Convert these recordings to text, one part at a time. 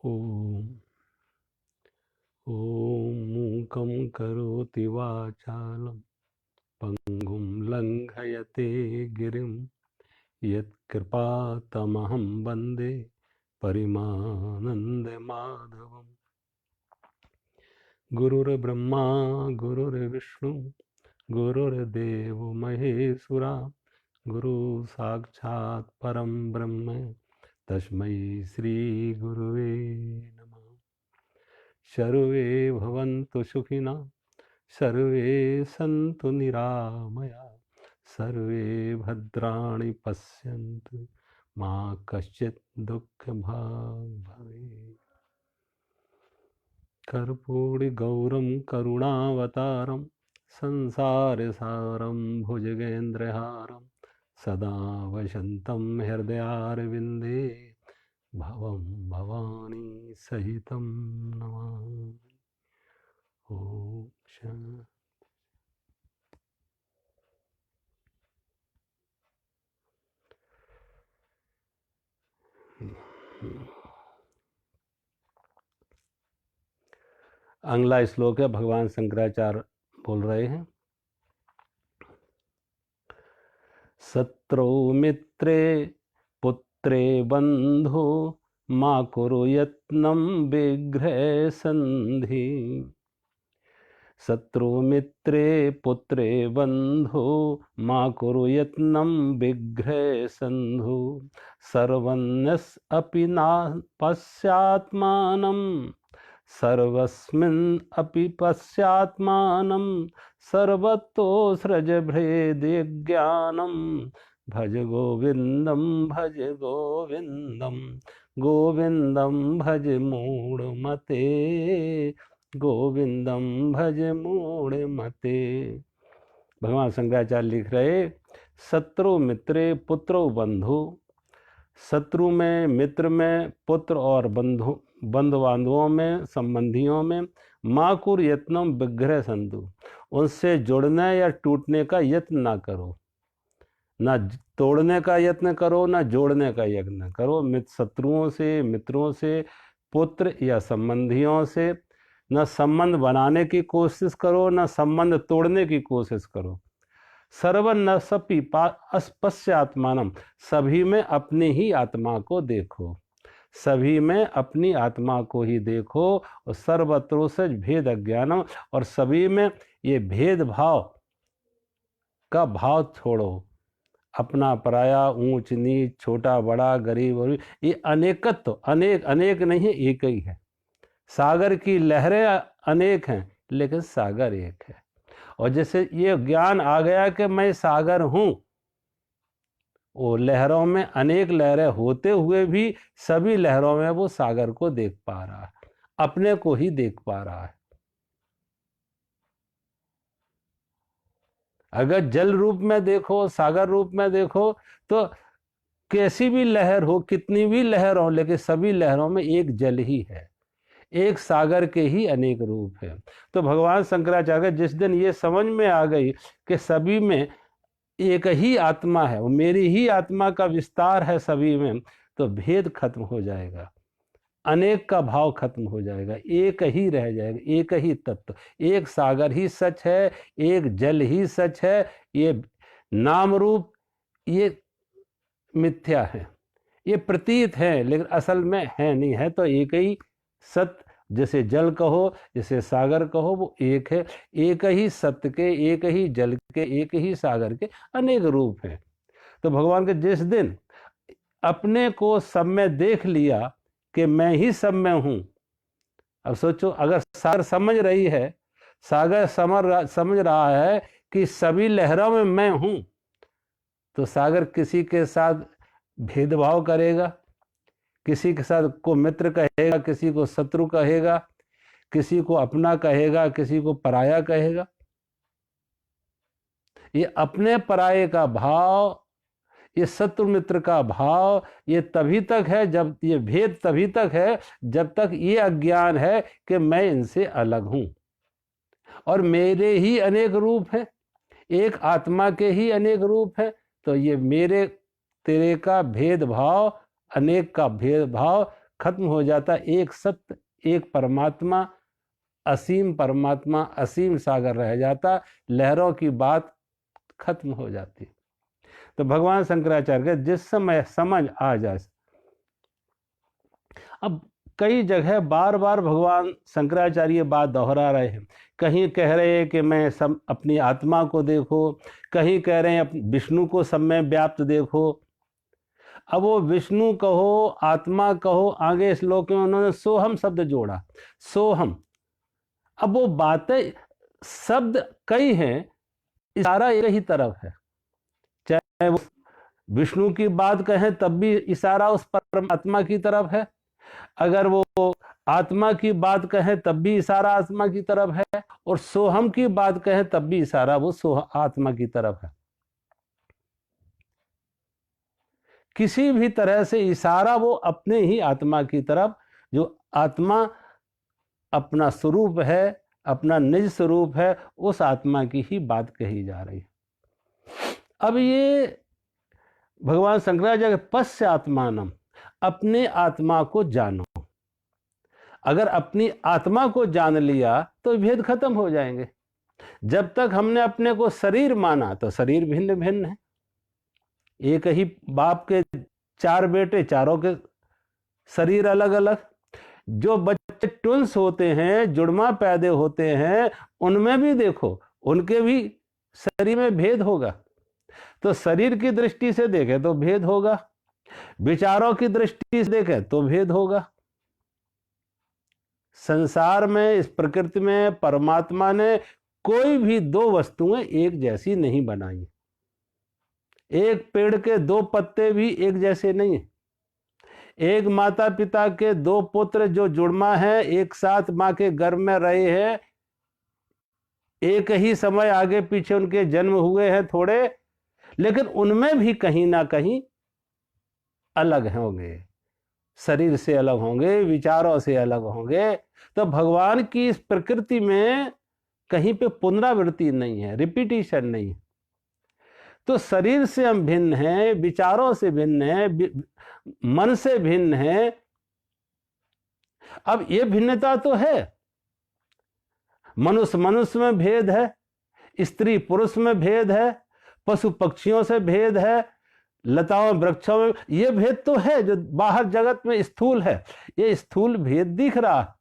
ॐ मूकं करोति वाचालं पङ्गुं लङ्घयते गिरिं यत्कृपातमहं वन्दे परिमानन्दमाधवम्। गुरुर्ब्रह्मा गुरुर्विष्णु गुरुर्देवो महेश्वरा गुरु साक्षात् परं ब्रह्म तस्मै श्री गुरुवे नमः। सर्वे भवन्तु सुखिनः सर्वे सन्तु निरामया सर्वे भद्राणि पश्यन्तु मा कश्चित् दुःखभाग् भवेत्। कर्पूरगौरं करुणावतारं संसारसारं भुजगेन्द्रहारं सदा वसन्तं हृदयारविन्दे भवं भवानी सहितं नमामि। ओम शांति। अगला श्लोक है, भगवान शंकराचार्य बोल रहे हैं। शत्रौ मित्रे पुत्रे बंधु मा कुरु यत्नं विग्रहे संधि। शत्रु मित्रे पुत्रे बंधु मा कुरु यत्नं विग्रहे संधु। सर्वन्यस अपि ना पश्यात्मानं सर्वस्मिन् अपि पश्यात्मानं सर्वतो सृज भेदज्ञानं। भज गोविंदम गोविंदम भज मूढ़मते गोविंदम भज मूढ़मते। भगवान शंकराचार्य लिख रहे, शत्रु मित्रे पुत्रो बंधु। शत्रु में, मित्र में, पुत्र और बंधु बांधवों में, संबंधियों में माकुर यत्नम विग्रह संधु। उनसे जुड़ने या टूटने का यत्न ना करो, ना तोड़ने का यत्न करो, ना जोड़ने का यत्न करो। शत्रुओं से, मित्रों से, पुत्र या संबंधियों से न संबंध बनाने की कोशिश करो, न संबंध तोड़ने की कोशिश करो। सर्वन सपि पश्यात्मानम, सभी में अपनी ही आत्मा को देखो, सभी में अपनी आत्मा को ही देखो। और सर्वत्र से भेद अज्ञानम, और सभी में ये भेदभाव का भाव छोड़ो। अपना पराया, ऊंच नीच, छोटा बड़ा, गरीब और ये अनेकत्व, अनेक अनेक नहीं है, एक ही है। सागर की लहरें अनेक हैं लेकिन सागर एक है। और जैसे ये ज्ञान आ गया कि मैं सागर हूं, वो लहरों में अनेक लहरें होते हुए भी सभी लहरों में वो सागर को देख पा रहा है, अपने को ही देख पा रहा है। अगर जल रूप में देखो, सागर रूप में देखो, तो कैसी भी लहर हो, कितनी भी लहर हो, लेकिन सभी लहरों में एक जल ही है, एक सागर के ही अनेक रूप है। तो भगवान शंकराचार्य जिस दिन ये समझ में आ गई कि सभी में एक ही आत्मा है, वो मेरी ही आत्मा का विस्तार है सभी में, तो भेद खत्म हो जाएगा, अनेक का भाव खत्म हो जाएगा, एक ही रह जाएगा, एक ही तत्व, एक सागर ही सच है, एक जल ही सच है। ये नाम रूप ये मिथ्या है, ये प्रतीत है, लेकिन असल में है नहीं, है तो एक ही सत्य। जैसे जल कहो, जैसे सागर कहो, वो एक है। एक ही सत्य के, एक ही जल के, एक ही सागर के अनेक रूप हैं। तो भगवान के जिस दिन अपने को सब में देख लिया कि मैं ही सब में हूं। अब सोचो, अगर सागर समझ रही है, सागर समझ रहा है कि सभी लहरों में मैं हूं, तो सागर किसी के साथ भेदभाव करेगा? किसी के साथ को मित्र कहेगा, किसी को शत्रु कहेगा, किसी को अपना कहेगा, किसी को पराया कहेगा? ये अपने पराये का भाव, ये शत्रु मित्र का भाव, ये तभी तक है, जब ये भेद तभी तक है जब तक ये अज्ञान है कि मैं इनसे अलग हूं और मेरे ही अनेक रूप हैं, एक आत्मा के ही अनेक रूप हैं। तो ये मेरे तेरे का भेदभाव, अनेक का भेदभाव खत्म हो जाता, एक सत्य, एक परमात्मा, असीम परमात्मा, असीम सागर रह जाता, लहरों की बात खत्म हो जाती। तो भगवान शंकराचार्य के जिस समय समझ आ जाए, अब कई जगह बार बार भगवान शंकराचार्य बात दोहरा रहे हैं। कहीं कह रहे हैं कि मैं सब अपनी आत्मा को देखो, कहीं कह रहे हैं विष्णु को सब में व्याप्त देखो। अब वो विष्णु कहो, आत्मा कहो, आगे श्लोक में उन्होंने सोहम शब्द जोड़ा, सोहम। अब वो बातें, शब्द कई हैं, इशारा एक ही तरफ है। चाहे वो विष्णु की बात कहें तब भी इशारा उस परमात्मा की तरफ है, अगर वो आत्मा की बात कहें तब भी इशारा आत्मा की तरफ है, और सोहम की बात कहें तब भी इशारा वो आत्मा की तरफ है। किसी भी तरह से इशारा वो अपने ही आत्मा की तरफ, जो आत्मा अपना स्वरूप है, अपना निज स्वरूप है, उस आत्मा की ही बात कही जा रही है। अब ये भगवान शंकराचार्य पश्य आत्मानम, अपने आत्मा को जानो। अगर अपनी आत्मा को जान लिया तो भेद खत्म हो जाएंगे। जब तक हमने अपने को शरीर माना तो शरीर भिन्न भिन्न है। एक ही बाप के 4 बेटे, चारों के शरीर अलग अलग। जो बच्चे ट्विंस होते हैं, जुड़वा पैदा होते हैं, उनमें भी देखो, उनके भी शरीर में भेद होगा। तो शरीर की दृष्टि से देखे तो भेद होगा, विचारों की दृष्टि से देखे तो भेद होगा। संसार में, इस प्रकृति में परमात्मा ने कोई भी 2 वस्तुएं एक जैसी नहीं बनाई। एक पेड़ के 2 पत्ते भी एक जैसे नहीं है। एक माता पिता के 2 पुत्र जो जुड़वा हैं, एक साथ मां के गर्भ में रहे हैं, एक ही समय आगे पीछे उनके जन्म हुए हैं थोड़े, लेकिन उनमें भी कहीं ना कहीं अलग होंगे, शरीर से अलग होंगे, विचारों से अलग होंगे। तो भगवान की इस प्रकृति में कहीं पे पुनरावृत्ति नहीं है, रिपीटिशन नहीं है। तो शरीर से हम भिन्न हैं, विचारों से भिन्न हैं, मन से भिन्न हैं। अब ये भिन्नता तो है, मनुष्य मनुष्य में भेद है, स्त्री पुरुष में भेद है, पशु पक्षियों से भेद है, लताओं वृक्षों में ये भेद तो है, जो बाहर जगत में स्थूल है, ये स्थूल भेद दिख रहा।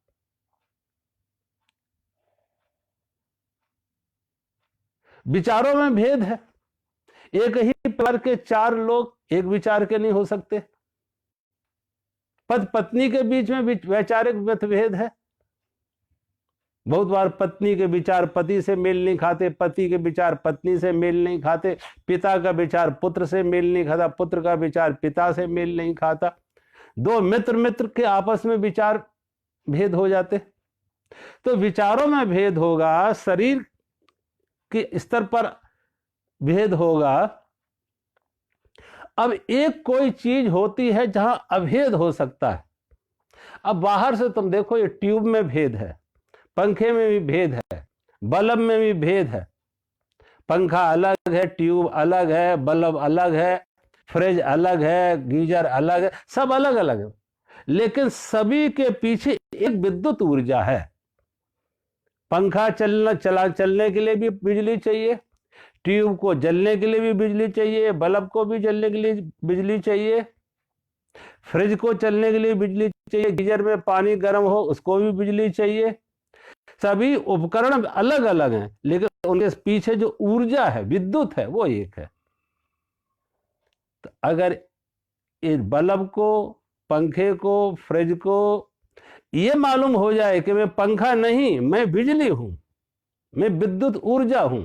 विचारों में भेद है, एक ही परिवार के 4 लोग एक विचार के नहीं हो सकते। पति पत्नी के बीच में वैचारिक मतभेद है। बहुत बार पत्नी के विचार पति से मेल नहीं खाते, पति के विचार पत्नी से मेल नहीं खाते, पिता का विचार पुत्र से मेल नहीं खाता, पुत्र का विचार पिता से मेल नहीं खाता। 2 मित्र के आपस में विचार भेद हो जाते। तो विचारों में भेद होगा, शरीर के स्तर पर भेद होगा। अब एक कोई चीज होती है जहां अभेद हो सकता है। अब बाहर से तुम देखो, ये ट्यूब में भेद है, पंखे में भी भेद है, बल्ब में भी भेद है। पंखा अलग है, ट्यूब अलग है, बल्ब अलग है, फ्रिज अलग है, गीजर अलग है, सब अलग अलग है, लेकिन सभी के पीछे एक विद्युत ऊर्जा है। पंखा चलने के लिए भी बिजली चाहिए, ट्यूब को जलने के लिए भी बिजली चाहिए, बल्ब को भी जलने के लिए बिजली चाहिए, फ्रिज को चलने के लिए बिजली चाहिए, गीजर में पानी गर्म हो उसको भी बिजली चाहिए। सभी उपकरण अलग अलग हैं, लेकिन उनके पीछे जो ऊर्जा है, विद्युत है, वो एक है। तो अगर इस बल्ब को, पंखे को, फ्रिज को ये मालूम हो जाए कि मैं पंखा नहीं, मैं बिजली हूं, मैं विद्युत ऊर्जा हूं,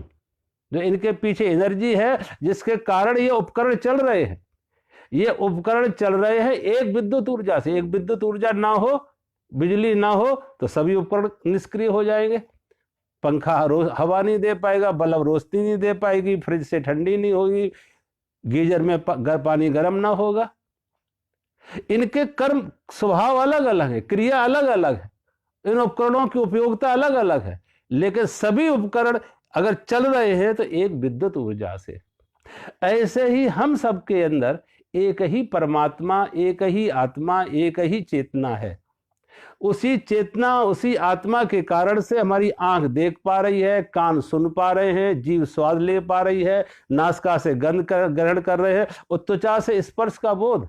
जो इनके पीछे एनर्जी है जिसके कारण ये उपकरण चल रहे हैं, ये उपकरण चल रहे हैं एक विद्युत ऊर्जा से। एक विद्युत ऊर्जा ना हो, बिजली ना हो, तो सभी उपकरण निष्क्रिय हो जाएंगे। पंखा हवा नहीं दे पाएगा, बल्ब रोशनी नहीं दे पाएगी, फ्रिज से ठंडी नहीं होगी, गीजर में पानी गर्म ना होगा। इनके कर्म स्वभाव अलग अलग है, क्रिया अलग अलग है, इन उपकरणों की उपयोगिता अलग अलग है, लेकिन सभी उपकरण अगर चल रहे हैं तो एक विद्युत ऊर्जा से। ऐसे ही हम सबके अंदर एक ही परमात्मा, एक ही आत्मा, एक ही चेतना है। उसी चेतना, उसी आत्मा के कारण से हमारी आंख देख पा रही है, कान सुन पा रहे हैं, जीभ स्वाद ले पा रही है, नासिका से गंध ग्रहण कर रहे हैं और त्वचा से स्पर्श का बोध।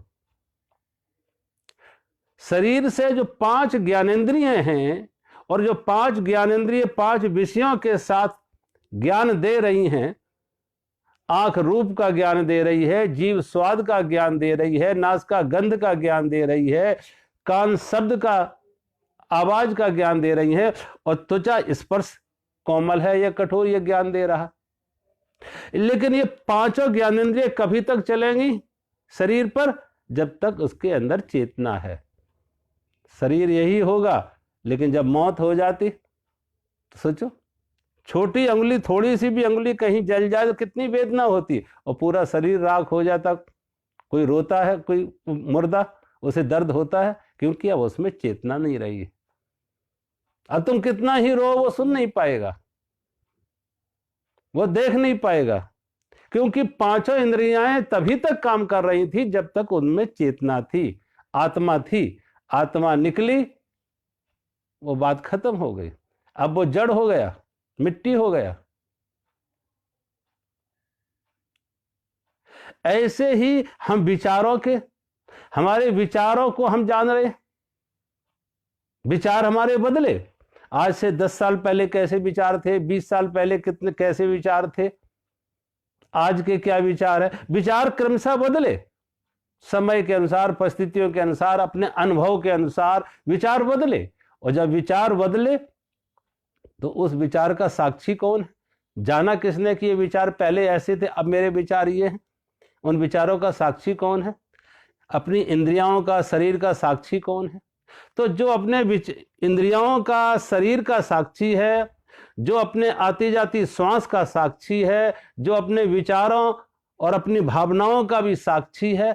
शरीर से जो 5 ज्ञानेंद्रियां हैं और जो 5 ज्ञानेंद्रिय 5 विषयों के साथ ज्ञान दे रही हैं, आंख रूप का ज्ञान दे रही है, जीभ स्वाद का ज्ञान दे रही है, नासिका गंध का ज्ञान दे रही है, कान शब्द का आवाज का ज्ञान दे रही है और त्वचा स्पर्श कोमल है या कठोर, यह ज्ञान दे रहा। लेकिन ये 5 ज्ञानेंद्रिय कभी तक चलेंगी शरीर पर? जब तक उसके अंदर चेतना है। शरीर यही होगा, लेकिन जब मौत हो जाती तो सोचो, छोटी अंगुली, थोड़ी सी भी अंगुली कहीं जल जाए तो कितनी वेदना होती, और पूरा शरीर राख हो जाता। कोई रोता है, कोई मुर्दा, उसे दर्द होता है, क्योंकि अब उसमें चेतना नहीं रही। अब तुम कितना ही रो, वो सुन नहीं पाएगा, वो देख नहीं पाएगा, क्योंकि 5 इंद्रियां तभी तक काम कर रही थी जब तक उनमें चेतना थी, आत्मा थी। आत्मा निकली, वो बात खत्म हो गई। अब वो जड़ हो गया, मिट्टी हो गया। ऐसे ही हम विचारों के, हमारे विचारों को हम जान रहे, विचार हमारे बदले। आज से 10 साल पहले कैसे विचार थे, 20 साल पहले कितने कैसे विचार थे, आज के क्या विचार है। विचार क्रमशः बदले, समय के अनुसार, परिस्थितियों के अनुसार, अपने अनुभव के अनुसार विचार बदले। और जब विचार बदले तो उस विचार का साक्षी कौन है? जाना किसने कि ये विचार पहले ऐसे थे, अब मेरे विचार ये हैं? उन विचारों का साक्षी कौन है? अपनी इंद्रियों का, शरीर का साक्षी कौन है? तो जो अपने इंद्रियों का, शरीर का साक्षी है, जो अपने आती जाती श्वास का साक्षी है, जो अपने विचारों और अपनी भावनाओं का भी साक्षी है,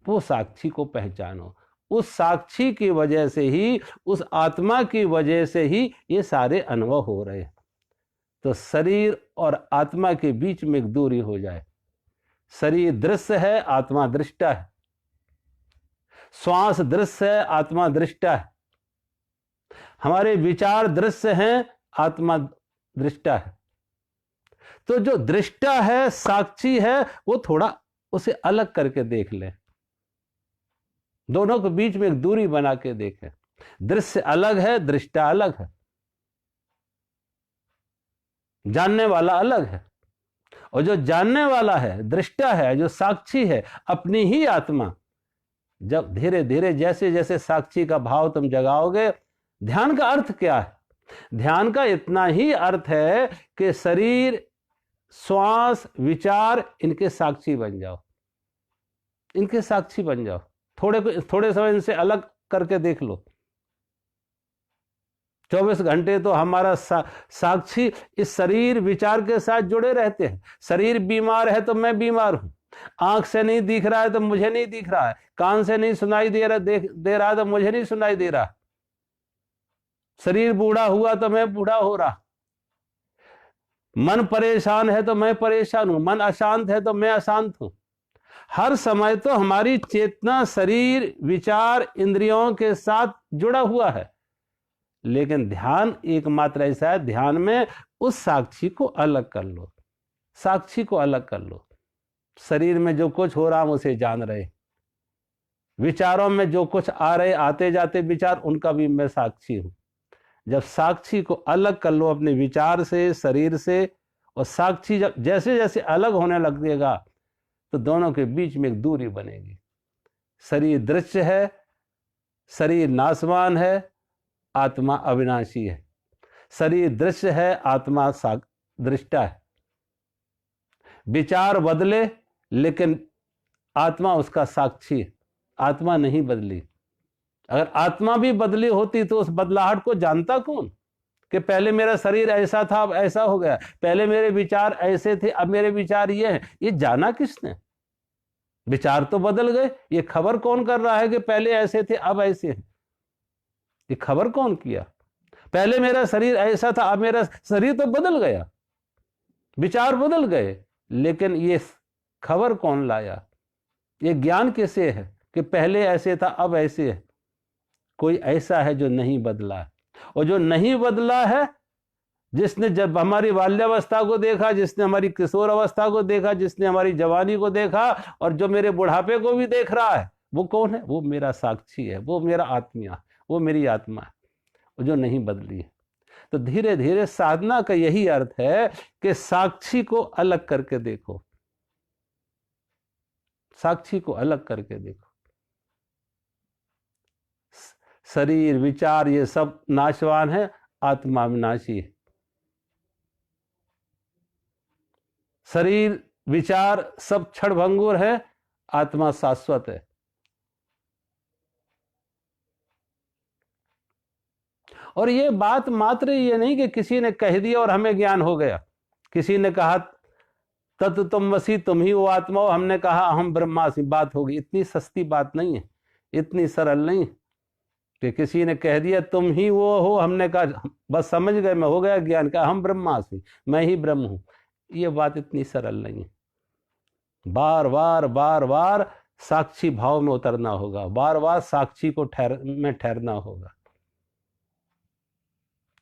वो साक्षी को पहचानो। उस साक्षी की वजह से ही, उस आत्मा की वजह से ही ये सारे अनुभव हो रहे हैं। तो शरीर और आत्मा के बीच में एक दूरी हो जाए। शरीर दृश्य है, आत्मा दृष्टा है। श्वास दृश्य है, आत्मा दृष्टा है। हमारे विचार दृश्य हैं, आत्मा दृष्टा है। तो जो दृष्टा है, साक्षी है, वो थोड़ा उसे अलग करके देख ले, दोनों के बीच में एक दूरी बना के देखें। दृश्य अलग है, दृष्टा अलग है, जानने वाला अलग है। और जो जानने वाला है, दृष्टा है, जो साक्षी है, अपनी ही आत्मा, जब धीरे धीरे जैसे जैसे साक्षी का भाव तुम जगाओगे। ध्यान का अर्थ क्या है? ध्यान का इतना ही अर्थ है कि शरीर, श्वास, विचार, इनके साक्षी बन जाओ, इनके साक्षी बन जाओ। थोड़े समय इनसे अलग करके देख लो। 24 घंटे तो हमारा साक्षी इस शरीर विचार के साथ जुड़े रहते हैं। शरीर बीमार है तो मैं बीमार हूं, आंख से नहीं दिख रहा है तो मुझे नहीं दिख रहा है, कान से नहीं सुनाई दे रहा है तो मुझे नहीं सुनाई दे रहा, शरीर बूढ़ा हुआ तो मैं बूढ़ा हो रहा, मन परेशान है तो मैं परेशान हूं, मन अशांत है तो मैं अशांत हूं। हर समय तो हमारी चेतना शरीर, विचार, इंद्रियों के साथ जुड़ा हुआ है। लेकिन ध्यान एकमात्र ऐसा है, ध्यान में उस साक्षी को अलग कर लो, साक्षी को अलग कर लो। शरीर में जो कुछ हो रहा हम उसे जान रहे, विचारों में जो कुछ आ रहे, आते जाते विचार, उनका भी मैं साक्षी हूं। जब साक्षी को अलग कर लो अपने विचार से, शरीर से, और साक्षी जब जैसे जैसे अलग होने लगेगा तो दोनों के बीच में एक दूरी बनेगी। शरीर दृश्य है, शरीर नाशवान है, आत्मा अविनाशी है। शरीर दृश्य है, आत्मा दृष्टा है। विचार बदले लेकिन आत्मा उसका साक्षी है, आत्मा नहीं बदली। अगर आत्मा भी बदली होती तो उस बदलाहट को जानता कौन? कि पहले मेरा शरीर ऐसा था अब ऐसा हो गया, पहले मेरे विचार ऐसे थे अब मेरे विचार ये हैं। ये जाना किसने? विचार तो बदल गए, ये खबर कौन कर रहा है कि पहले ऐसे थे अब ऐसे हैं? ये खबर कौन किया? पहले मेरा शरीर ऐसा था अब मेरा शरीर तो बदल गया, विचार बदल गए, लेकिन ये खबर कौन लाया? ये ज्ञान कैसे है कि पहले ऐसे था अब ऐसे है? कोई ऐसा है जो नहीं बदला है, और जो नहीं बदला है, जिसने जब हमारी बाल्यावस्था को देखा, जिसने हमारी किशोर अवस्था को देखा, जिसने हमारी जवानी को देखा, और जो मेरे बुढ़ापे को भी देख रहा है, वो कौन है? वो मेरा साक्षी है, वो मेरा आत्मा, वो मेरी आत्मा है, जो नहीं बदली है। तो धीरे धीरे साधना का यही अर्थ है कि साक्षी को अलग करके देखो, साक्षी को अलग करके देखो। शरीर विचार ये सब नाशवान है, आत्मा विनाशी है। शरीर विचार सब क्षणभंगुर है, आत्मा शाश्वत है। और ये बात मात्र ये नहीं कि किसी ने कह दिया और हमें ज्ञान हो गया। किसी ने कहा तत् तुमवसी, तुम ही वो आत्मा हो, हमने कहा हम ब्रह्मास्मि, बात होगी। इतनी सस्ती बात नहीं है, इतनी सरल नहीं कि किसी ने कह दिया तुम ही वो हो, हमने कहा बस समझ गए, मैं हो गया ज्ञान का, हम ब्रह्मास्मि, मैं ही ब्रह्म हूं। ये बात इतनी सरल नहीं है। बार बार बार बार साक्षी भाव में उतरना होगा, बार बार साक्षी को ठहरना होगा।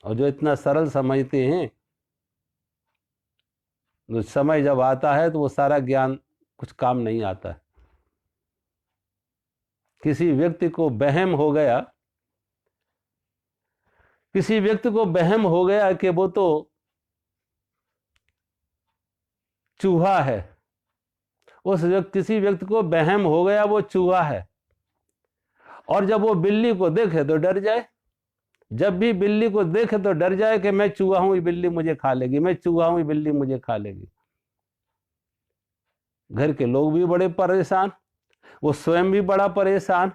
और जो इतना सरल समझते हैं, तो समय जब आता है तो वो सारा ज्ञान कुछ काम नहीं आता है। किसी व्यक्ति को वहम हो गया, किसी व्यक्ति को वहम हो गया कि वो तो चूहा है, किसी व्यक्ति को वहम हो गया वो चूहा है, और जब वो बिल्ली को देखे तो डर जाए। जब भी बिल्ली को देखे तो डर जाए कि मैं चूहा हूं, ये बिल्ली मुझे खा लेगी, मैं चूहा हूं, ये बिल्ली मुझे खा लेगी। घर के लोग भी बड़े परेशान, वो स्वयं भी बड़ा परेशान।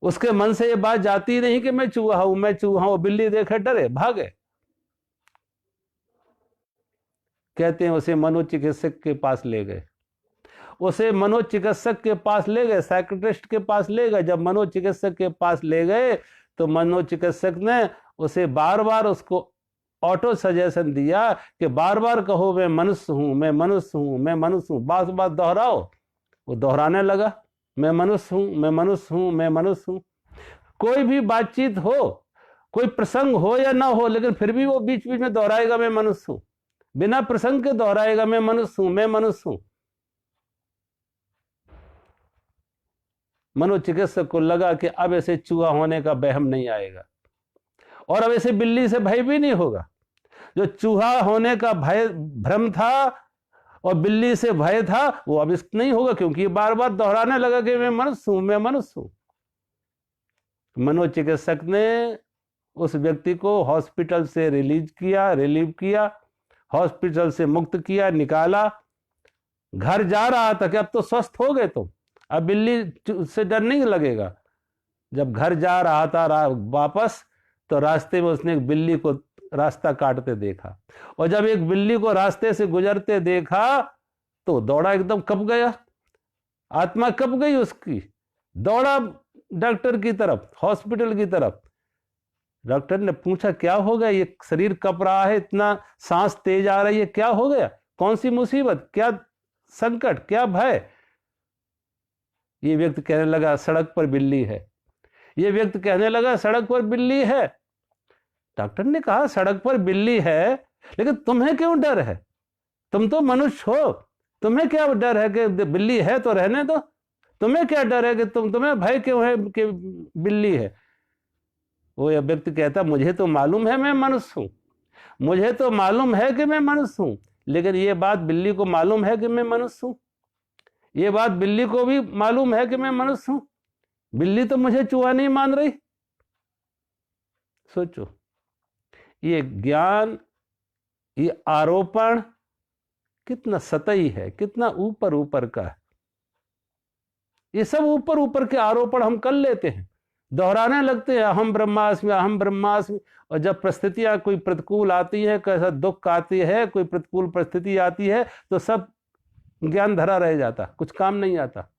उसके मन से ये बात जाती नहीं कि मैं चूहा हूं, मैं चूहा हूं। बिल्ली देखे डरे, भागे। कहते हैं उसे मनोचिकित्सक के पास ले गए, उसे मनोचिकित्सक के पास ले गए, साइकियाट्रिस्ट के पास ले गए। जब मनोचिकित्सक के पास ले गए तो मनोचिकित्सक ने उसे बार बार उसको ऑटो सजेशन दिया कि बार बार कहो मैं मनुष्य हूं, मैं मनुष्य हूं, मैं मनुष्य हूं, बार बार दोहराओ। वो दोहराने लगा, मैं मनुष्य हूं, मैं मनुष्य हूं, मैं मनुष्य हूं। कोई भी बातचीत हो, कोई प्रसंग हो या ना हो, लेकिन फिर भी वो बीच बीच में दोहराएगा मैं मनुष्य हूं, बिना प्रसंग के दोहराएगा मैं मनुष्य हूं, मैं मनुष्य हूं। मनोचिकित्सक को लगा कि अब ऐसे चूहा होने का वहम नहीं आएगा, और अब ऐसे बिल्ली से भय भी नहीं होगा। जो चूहा होने का भय भ्रम था और बिल्ली से भय था, वो अब इस नहीं होगा, क्योंकि ये बार बार दोहराने लगा कि मैं मनुष्य हूं, मैं मनुष्य हूं। मनोचिकित्सक ने उस व्यक्ति को हॉस्पिटल से रिलीव किया, हॉस्पिटल से मुक्त किया, निकाला। घर जा रहा था कि अब तो स्वस्थ हो गए तुम, अब बिल्ली से डर नहीं लगेगा। जब घर जा रहा था वापस, तो रास्ते में उसने एक बिल्ली को रास्ता काटते देखा, और जब एक बिल्ली को रास्ते से गुजरते देखा तो दौड़ा, एकदम कँप गया, आत्मा कँप गई उसकी। दौड़ा डॉक्टर की तरफ, हॉस्पिटल की तरफ। डॉक्टर ने पूछा क्या हो गया, ये शरीर कँप रहा है, इतना सांस तेज आ रही है, क्या हो गया, कौन सी मुसीबत, क्या संकट, क्या भय? ये व्यक्ति कहने लगा सड़क पर बिल्ली है। ये व्यक्ति कहने लगा सड़क पर बिल्ली है। डॉक्टर ने कहा सड़क पर बिल्ली है, लेकिन तुम्हें क्यों डर है? तुम तो मनुष्य हो, तुम्हें क्या डर है कि बिल्ली है तो रहने दो, तुम्हें क्या डर है कि तुम्हें भय क्यों है कि बिल्ली है? वो यह व्यक्ति कहता मुझे तो मालूम है मैं मनुष्य हूं, मुझे तो मालूम है कि मैं मनुष्य हूं, लेकिन ये बात बिल्ली को मालूम है कि मैं मनुष्य हूं, ये बात बिल्ली को भी मालूम है कि मैं मनुष्य हूं। बिल्ली तो मुझे चूहा नहीं मान रही। सोचो, ये ज्ञान, ये आरोपण कितना सतही है, कितना ऊपर ऊपर का है। ये सब ऊपर ऊपर के आरोपण हम कर लेते हैं, दोहराने लगते हैं अहम ब्रह्मास्मि, अहम ब्रह्मास्मि। और जब परिस्थितियां कोई प्रतिकूल आती है, कैसा दुख आती है, कोई प्रतिकूल परिस्थिति आती है, तो सब ज्ञान धरा रह जाता, कुछ काम नहीं आता।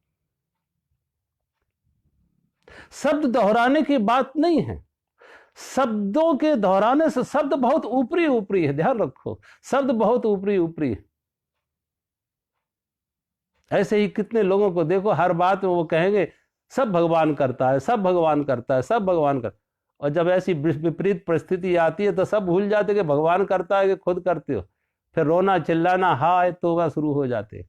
शब्द दोहराने की बात नहीं है, शब्दों के दोहराने से शब्द बहुत ऊपरी ऊपरी है, ध्यान रखो, शब्द बहुत ऊपरी ऊपरी है। ऐसे ही कितने लोगों को देखो, हर बात में वो कहेंगे सब भगवान करता है, सब भगवान करता है, सब भगवान करता है। और जब ऐसी विपरीत परिस्थिति आती है तो सब भूल जाते कि भगवान करता है कि खुद करते हो। फिर रोना चिल्लाना हाय तोबा शुरू हो जाते।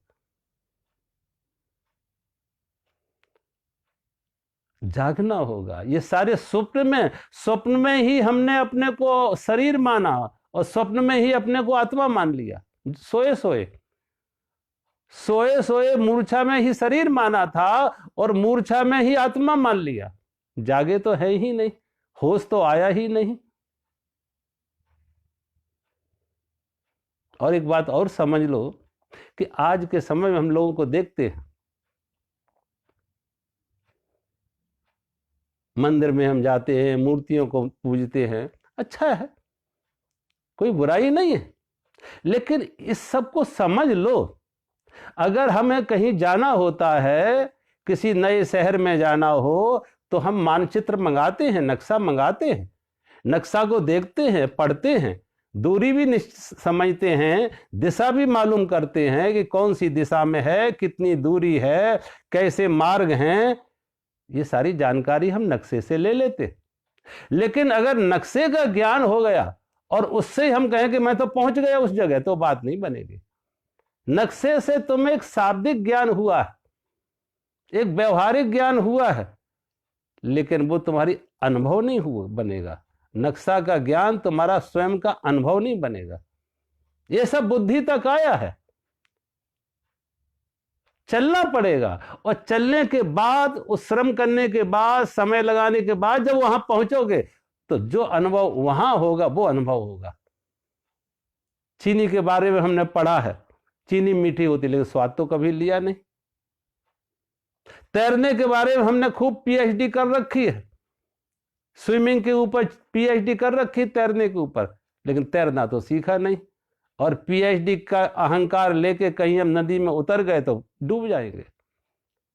जागना होगा। ये सारे स्वप्न में ही हमने अपने को शरीर माना और स्वप्न में ही अपने को आत्मा मान लिया। सोए सोए सोए सोए मूर्छा में ही शरीर माना था और मूर्छा में ही आत्मा मान लिया। जागे तो है ही नहीं, होश तो आया ही नहीं। और एक बात और समझ लो कि आज के समय में हम लोगों को देखते हैं, मंदिर में हम जाते हैं, मूर्तियों को पूजते हैं, अच्छा है, कोई बुराई नहीं है। लेकिन इस सब को समझ लो, अगर हमें कहीं जाना होता है, किसी नए शहर में जाना हो, तो हम मानचित्र मंगाते हैं, नक्शा मंगाते हैं, नक्शा को देखते हैं, पढ़ते हैं, दूरी भी समझते हैं, दिशा भी मालूम करते हैं कि कौन सी दिशा में है, कितनी दूरी है, कैसे मार्ग हैं। ये सारी जानकारी हम नक्शे से ले लेते। लेकिन अगर नक्शे का ज्ञान हो गया और उससे हम कहें कि मैं तो पहुंच गया उस जगह, तो बात नहीं बनेगी। नक्शे से तुम्हें एक शाब्दिक ज्ञान हुआ है, एक व्यवहारिक ज्ञान हुआ है, लेकिन वो तुम्हारी अनुभव नहीं हुआ बनेगा। नक्शा का ज्ञान तुम्हारा स्वयं का अनुभव नहीं बनेगा। ये सब बुद्धि तक आया है, चलना पड़ेगा। और चलने के बाद, उस श्रम करने के बाद, समय लगाने के बाद जब वहां पहुंचोगे तो जो अनुभव वहां होगा वो अनुभव होगा। चीनी के बारे में हमने पढ़ा है, चीनी मीठी होती, लेकिन स्वाद तो कभी लिया नहीं। तैरने के बारे में हमने खूब पीएचडी कर रखी है, स्विमिंग के ऊपर पीएचडी कर रखी, तैरने के ऊपर, लेकिन तैरना तो सीखा नहीं। और पीएचडी का अहंकार लेके कहीं हम नदी में उतर गए तो डूब जाएंगे।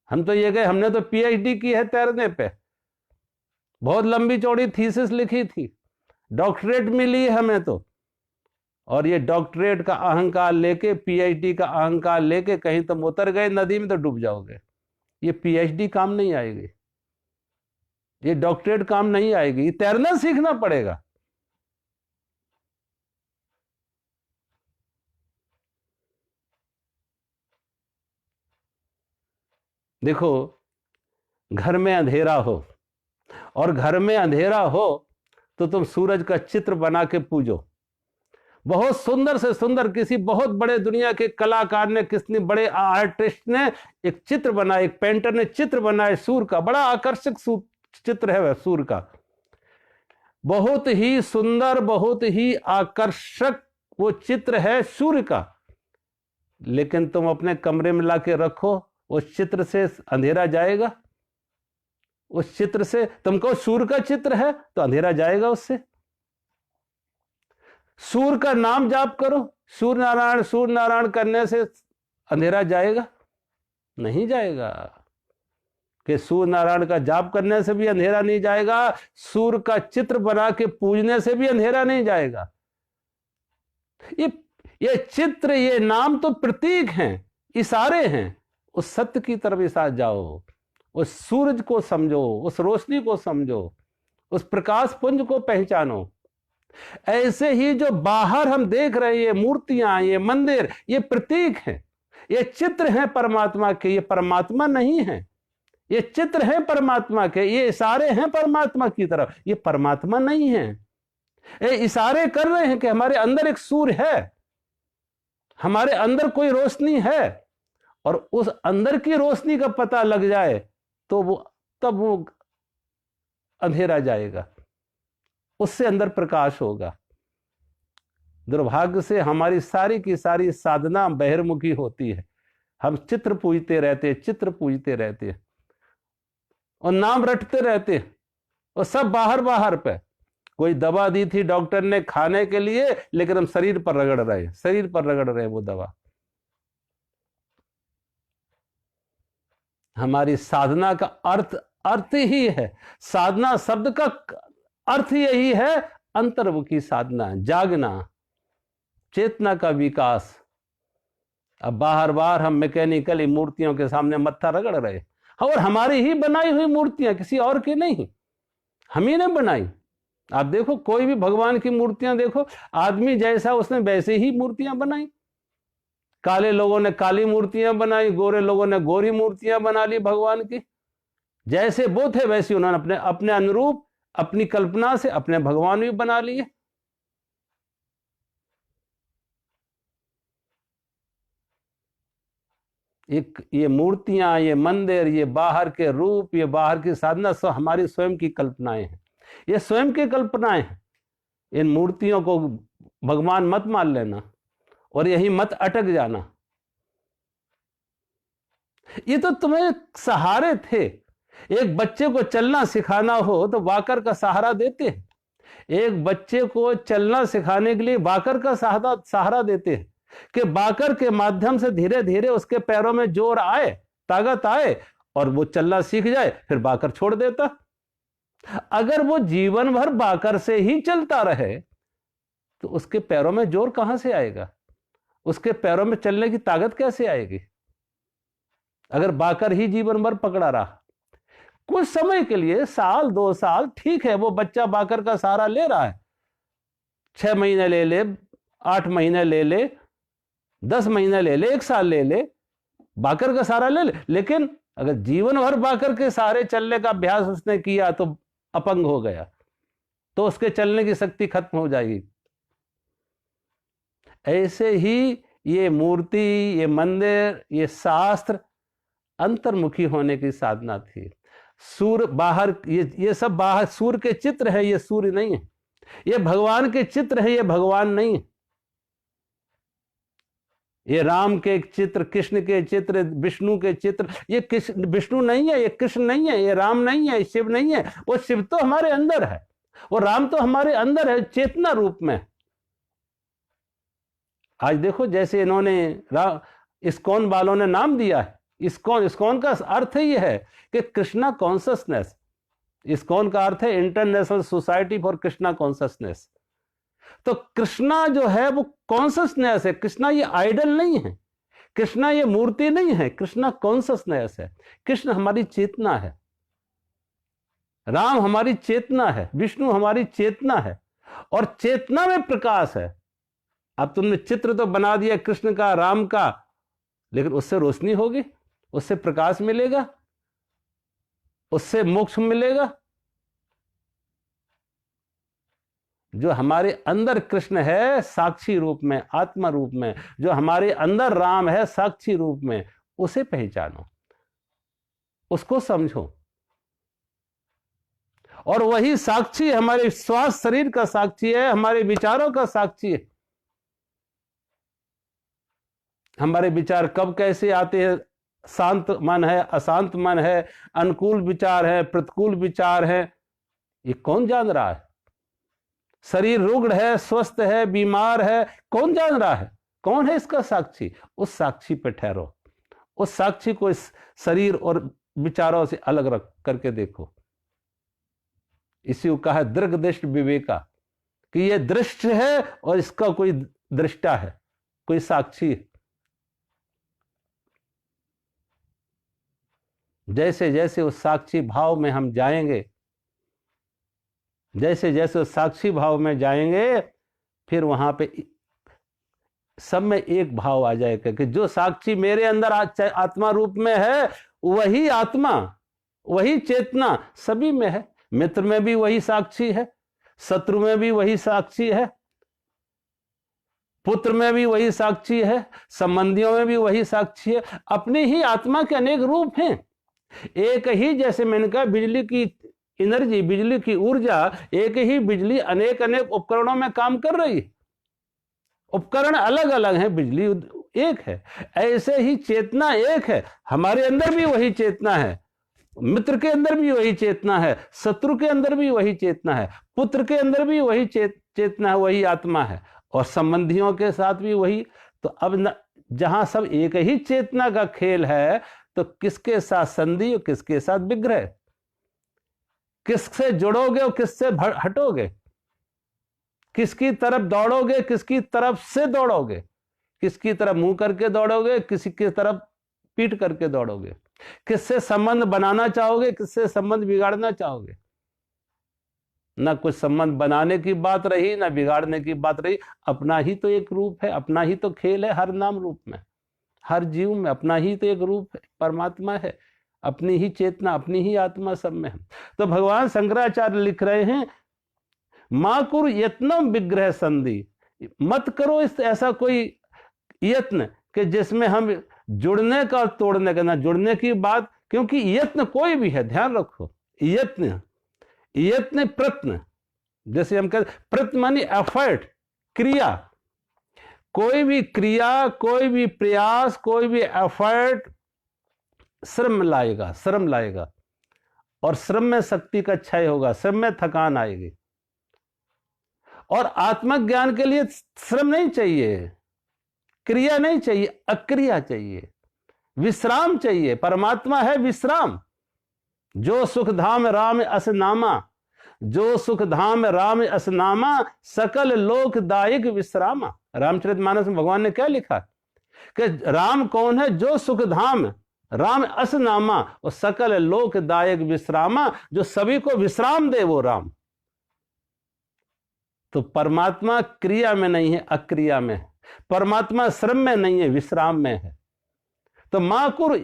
हम तो ये गए, हमने तो पीएचडी की है तैरने पे, बहुत लंबी चौड़ी थीसिस लिखी थी, डॉक्टरेट मिली है हमें तो। और ये डॉक्टरेट का अहंकार लेके, पीएचडी का अहंकार लेके कहीं तुम उतर गए नदी में तो डूब जाओगे। ये पीएचडी काम नहीं आएगी, ये डॉक्टरेट काम नहीं आएगी, ये तैरना सीखना पड़ेगा। देखो, घर में अंधेरा हो, और घर में अंधेरा हो तो तुम सूरज का चित्र बना के पूजो। बहुत सुंदर से सुंदर किसी बहुत बड़े दुनिया के कलाकार ने, किसी बड़े आर्टिस्ट ने एक चित्र बनाया, एक पेंटर ने चित्र बनाया सूर्य का, बड़ा आकर्षक चित्र है वह सूर्य का, बहुत ही सुंदर, बहुत ही आकर्षक वो चित्र है सूर्य का। लेकिन तुम अपने कमरे में लाके रखो, उस चित्र से अंधेरा जाएगा? उस चित्र से, तुमको सूर्य का चित्र है तो अंधेरा जाएगा उससे? सूर्य का नाम जाप करो, सूर्य नारायण करने से अंधेरा जाएगा? नहीं जाएगा। कि सूर्य नारायण का जाप करने से भी अंधेरा नहीं जाएगा, सूर्य का चित्र बना के पूजने से भी अंधेरा नहीं जाएगा। ये चित्र, ये नाम तो प्रतीक हैं, इशारे हैं। उस सत्य की तरफ इशारा जाओ, उस सूरज को समझो, उस रोशनी को समझो, उस प्रकाश पुंज को पहचानो। ऐसे ही जो बाहर हम देख रहे हैं, ये मूर्तियां, ये मंदिर, ये प्रतीक हैं, ये चित्र हैं परमात्मा के, ये परमात्मा नहीं है। ये चित्र हैं परमात्मा के, ये इशारे हैं परमात्मा की तरफ, ये परमात्मा नहीं है। ये इशारे कर रहे हैं कि हमारे अंदर एक सूर्य है, हमारे अंदर कोई रोशनी है, और उस अंदर की रोशनी का पता लग जाए तो तब वो अंधेरा जाएगा, उससे अंदर प्रकाश होगा। दुर्भाग्य से हमारी सारी की सारी साधना बहिर्मुखी होती है। हम चित्र पूजते रहते, चित्र पूजते रहते और नाम रटते रहते, और सब बाहर बाहर पे। कोई दवा दी थी डॉक्टर ने खाने के लिए, लेकिन हम शरीर पर रगड़ रहे, शरीर पर रगड़ रहे वो दवा। हमारी साधना का अर्थ ही है, साधना शब्द का अर्थ यही है, अंतर्मुखी साधना, जागना, चेतना का विकास। अब बार बार हम मैकेनिकली मूर्तियों के सामने मत्था रगड़ रहे, और हमारी ही बनाई हुई मूर्तियां, किसी और की नहीं, हम ही ने बनाई। आप देखो कोई भी भगवान की मूर्तियां देखो, आदमी जैसा उसने वैसे ही मूर्तियां बनाई। काले लोगों ने काली मूर्तियां बनाई, गोरे लोगों ने गोरी मूर्तियां बना ली भगवान की। जैसे वो थे वैसे उन्होंने अपने अपने अनुरूप अपनी कल्पना से अपने भगवान भी बना लिए। ये मूर्तियां, ये मंदिर, ये बाहर के रूप, ये बाहर की साधना सब हमारी स्वयं की कल्पनाएं हैं। ये स्वयं की कल्पनाएं हैं। इन मूर्तियों को भगवान मत मान लेना और यही मत अटक जाना। ये तो तुम्हें सहारे थे। एक बच्चे को चलना सिखाना हो तो वाकर का सहारा देते हैं। एक बच्चे को चलना सिखाने के लिए वाकर का सहारा देते हैं कि वाकर के माध्यम से धीरे धीरे उसके पैरों में जोर आए, ताकत आए और वो चलना सीख जाए, फिर वाकर छोड़ देता। अगर वो जीवन भर वाकर से ही चलता रहे तो उसके पैरों में जोर कहां से आएगा, उसके पैरों में चलने की ताकत कैसे आएगी? अगर वाकर ही जीवन भर पकड़ा रहा। कुछ समय के लिए, साल 2 साल ठीक है, वो बच्चा वाकर का सहारा ले रहा है, 6 महीने ले ले, 8 महीने ले ले, 10 महीने ले ले, 1 साल ले ले, वाकर का सहारा ले ले। लेकिन अगर जीवन भर वाकर के सहारे चलने का अभ्यास उसने किया तो अपंग हो गया, तो उसके चलने की शक्ति खत्म हो जाएगी। ऐसे ही ये मूर्ति, ये मंदिर, ये शास्त्र अंतर्मुखी होने की साधना थी। सूर्य बाहर, ये सब बाहर सूर्य के चित्र है, ये सूर्य नहीं है। ये भगवान के चित्र है, ये भगवान नहीं है। ये राम के चित्र, कृष्ण के चित्र, विष्णु के चित्र, ये कृष्ण विष्णु नहीं है, ये कृष्ण नहीं है, ये राम नहीं है, ये शिव नहीं है। वो शिव तो हमारे अंदर है, वो राम तो हमारे अंदर है, चेतना रूप में। आज देखो जैसे इन्होंने इस्कॉन वालों ने नाम दिया है, इस्कॉन का अर्थ ही है कि कृष्णा कॉन्शसनेस। इस्कॉन का अर्थ है international society for Krishna consciousness. तो कृष्णा जो है वो कॉन्शसनेस है। कृष्णा ये आइडल नहीं है, कृष्णा ये मूर्ति नहीं है, कृष्णा कॉन्शसनेस है। कृष्ण हमारी चेतना है, राम हमारी चेतना है, विष्णु हमारी चेतना है, और चेतना में प्रकाश है। अब तुमने चित्र तो बना दिया कृष्ण का, राम का, लेकिन उससे रोशनी होगी, उससे प्रकाश मिलेगा, उससे मोक्ष मिलेगा। जो हमारे अंदर कृष्ण है साक्षी रूप में, आत्मा रूप में, जो हमारे अंदर राम है साक्षी रूप में, उसे पहचानो, उसको समझो। और वही साक्षी हमारे श्वास शरीर का साक्षी है, हमारे विचारों का साक्षी है। हमारे विचार कब कैसे आते हैं, शांत मन है, अशांत मन है, अनुकूल विचार है, प्रतिकूल विचार है, ये कौन जान रहा है? शरीर रुग्ण है, स्वस्थ है, बीमार है, कौन जान रहा है? कौन है इसका साक्षी? उस साक्षी पे ठहरो, उस साक्षी को इस शरीर और विचारों से अलग रख करके देखो। इसी को कहा है दृग दृष्ट विवेका, कि ये दृश्य है और इसका कोई दृष्टा है, कोई साक्षी है। जैसे जैसे उस साक्षी भाव में हम जाएंगे, जैसे जैसे उस साक्षी भाव में जाएंगे, फिर वहां पे सब में एक भाव आ जाएगा कि जो साक्षी मेरे अंदर आत्मा रूप में है, वही आत्मा, वही चेतना सभी में है। मित्र में भी वही साक्षी है, शत्रु में भी वही साक्षी है, पुत्र में भी वही साक्षी है, संबंधियों में भी वही साक्षी है। अपनी ही आत्मा के अनेक रूप हैं। एक ही, जैसे मैंने कहा, बिजली की एनर्जी, बिजली की ऊर्जा, एक ही बिजली अनेक अनेक उपकरणों में काम कर रही है। उपकरण अलग अलग हैं, बिजली एक है। ऐसे ही चेतना एक है, हमारे अंदर भी वही चेतना है, मित्र के अंदर भी वही चेतना है, शत्रु के अंदर भी वही चेतना है, पुत्र के अंदर भी वही चेतना है, वही आत्मा है, और संबंधियों के साथ भी वही। तो अब जहां सब एक ही चेतना का खेल है, तो किसके साथ संधि और किसके साथ विग्रह, किससे जुड़ोगे और किससे हटोगे, किसकी तरफ दौड़ोगे, किसकी तरफ से दौड़ोगे, किसकी तरफ मुंह करके दौड़ोगे, किसी की तरफ पीट करके दौड़ोगे, किससे संबंध बनाना चाहोगे, किससे संबंध बिगाड़ना चाहोगे। ना कुछ संबंध बनाने की बात रही, ना बिगाड़ने की बात रही। अपना ही तो एक रूप है, अपना ही तो खेल है, हर नाम रूप में, हर जीव में अपना ही तो एक रूप है, परमात्मा है, अपनी ही चेतना, अपनी ही आत्मा सब में है। तो भगवान शंकराचार्य लिख रहे हैं, मां कुरु यत्नम विग्रह संधि, मत करो इस ऐसा कोई यत्न कि जिसमें हम जुड़ने का और तोड़ने का, ना जुड़ने की बात, क्योंकि यत्न कोई भी है, ध्यान रखो, यत्न प्रयत्न, जैसे हम कहते प्रयत्न मानी एफर्ट, क्रिया, कोई भी क्रिया, कोई भी प्रयास, कोई भी एफर्ट श्रम लाएगा, और श्रम में शक्ति का क्षय होगा, श्रम में थकान आएगी। और आत्मज्ञान के लिए श्रम नहीं चाहिए, क्रिया नहीं चाहिए, अक्रिया चाहिए, विश्राम चाहिए। परमात्मा है विश्राम। जो सुख धाम राम असनामा, जो सुख धाम राम असनामा, सकल लोकदायक विश्रामा। रामचरितमानस में भगवान ने क्या लिखा कि राम कौन है? जो सुख धाम राम असनामा और सकल लोकदायक विश्रामा, जो सभी को विश्राम दे वो राम। तो परमात्मा क्रिया में नहीं है, अक्रिया में है। परमात्मा श्रम में नहीं है, विश्राम में है। तो मां कुरु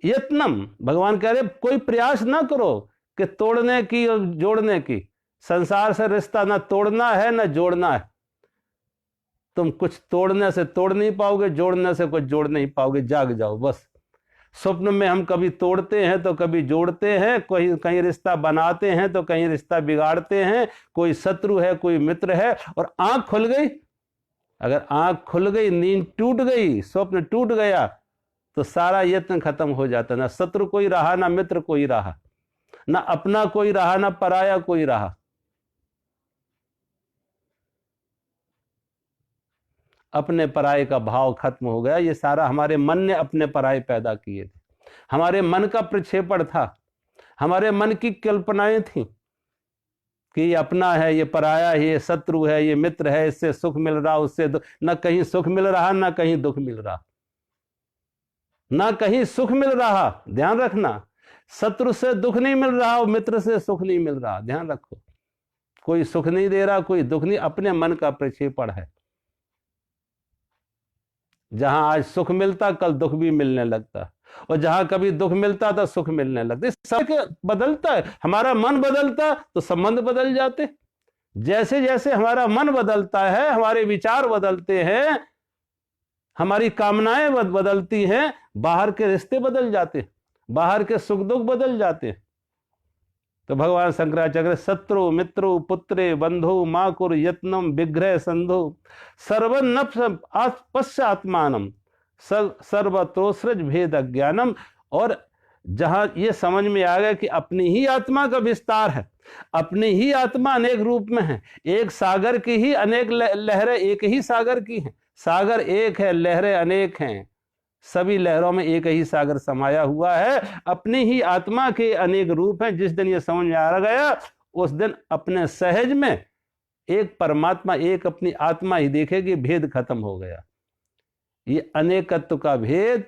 यत्नम, भगवान कह रहे कोई प्रयास ना करो कि तोड़ने की और जोड़ने की। संसार से रिश्ता ना तोड़ना है ना जोड़ना है। तुम कुछ तोड़ने से तोड़ नहीं पाओगे, जोड़ने से कुछ जोड़ नहीं पाओगे। जाग जाओ बस। स्वप्न में हम कभी तोड़ते हैं तो कभी जोड़ते हैं, कोई कहीं रिश्ता बनाते हैं तो कहीं रिश्ता बिगाड़ते हैं, कोई शत्रु है कोई मित्र है। और आंख खुल गई, अगर आंख खुल गई, नींद टूट गई, स्वप्न टूट गया, तो सारा यत्न खत्म हो जाता। ना शत्रु कोई रहा, ना मित्र कोई रहा, ना अपना कोई रहा, ना पराया कोई रहा। अपने पराये का भाव खत्म हो गया। ये सारा हमारे मन ने अपने पराये पैदा किए थे, हमारे मन का प्रक्षेपण था, हमारे मन की कल्पनाएं थी कि ये अपना है, ये पराया है, ये शत्रु है, ये मित्र है, इससे सुख मिल रहा, उससे ना कहीं सुख मिल रहा, ना कहीं दुख मिल रहा, ना कहीं सुख मिल रहा। ध्यान रखना, शत्रु से दुख नहीं मिल रहा और मित्र से सुख नहीं मिल रहा। ध्यान रखो, कोई सुख नहीं दे रहा, कोई दुख नहीं, अपने मन का प्रक्षेपण है। जहां आज सुख मिलता कल दुख भी मिलने लगता, और जहां कभी दुख मिलता तो सुख मिलने लगता। सब बदलता है, हमारा मन बदलता तो संबंध बदल जाते। जैसे जैसे हमारा मन बदलता है, हमारे विचार बदलते हैं, हमारी कामनाएं बदलती हैं, बाहर के रिश्ते बदल जाते, बाहर के सुख दुख बदल जाते। तो भगवान शंकराचार्य शत्रु मित्रु पुत्रे बंधु मां कुरु यत्नम विग्रह संधु सर्वनप्स पश्चात्मानम सर्वतोसृज भेद अज्ञानम। और जहां ये समझ में आ गया कि अपनी ही आत्मा का विस्तार है, अपनी ही आत्मा अनेक रूप में है, एक सागर की ही अनेक लहरें एक ही सागर की हैं। सागर एक है, लहरें अनेक हैं, सभी लहरों में एक ही सागर समाया हुआ है। अपनी ही आत्मा के अनेक रूप हैं। जिस दिन ये समझ में आ गया, उस दिन अपने सहज में एक परमात्मा, एक अपनी आत्मा ही देखेगी, भेद खत्म हो गया। ये अनेकत्व का भेद,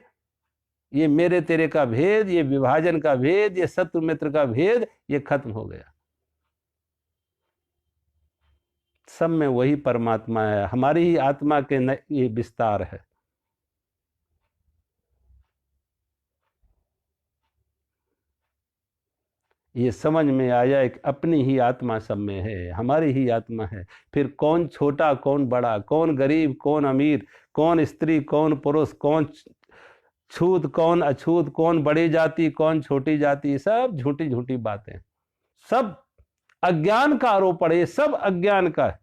ये मेरे तेरे का भेद, ये विभाजन का भेद, ये शत्रु मित्र का भेद, ये खत्म हो गया। सब में वही परमात्मा है, हमारी ही आत्मा के ये विस्तार है। ये समझ में आया कि अपनी ही आत्मा सब में है, हमारी ही आत्मा है। फिर कौन छोटा कौन बड़ा, कौन गरीब कौन अमीर, कौन स्त्री कौन पुरुष, कौन छूत कौन अछूत, कौन बड़ी जाति कौन छोटी जाति, सब झूठी झूठी बातें, सब अज्ञान का आरोपण है, ये सब अज्ञान का है।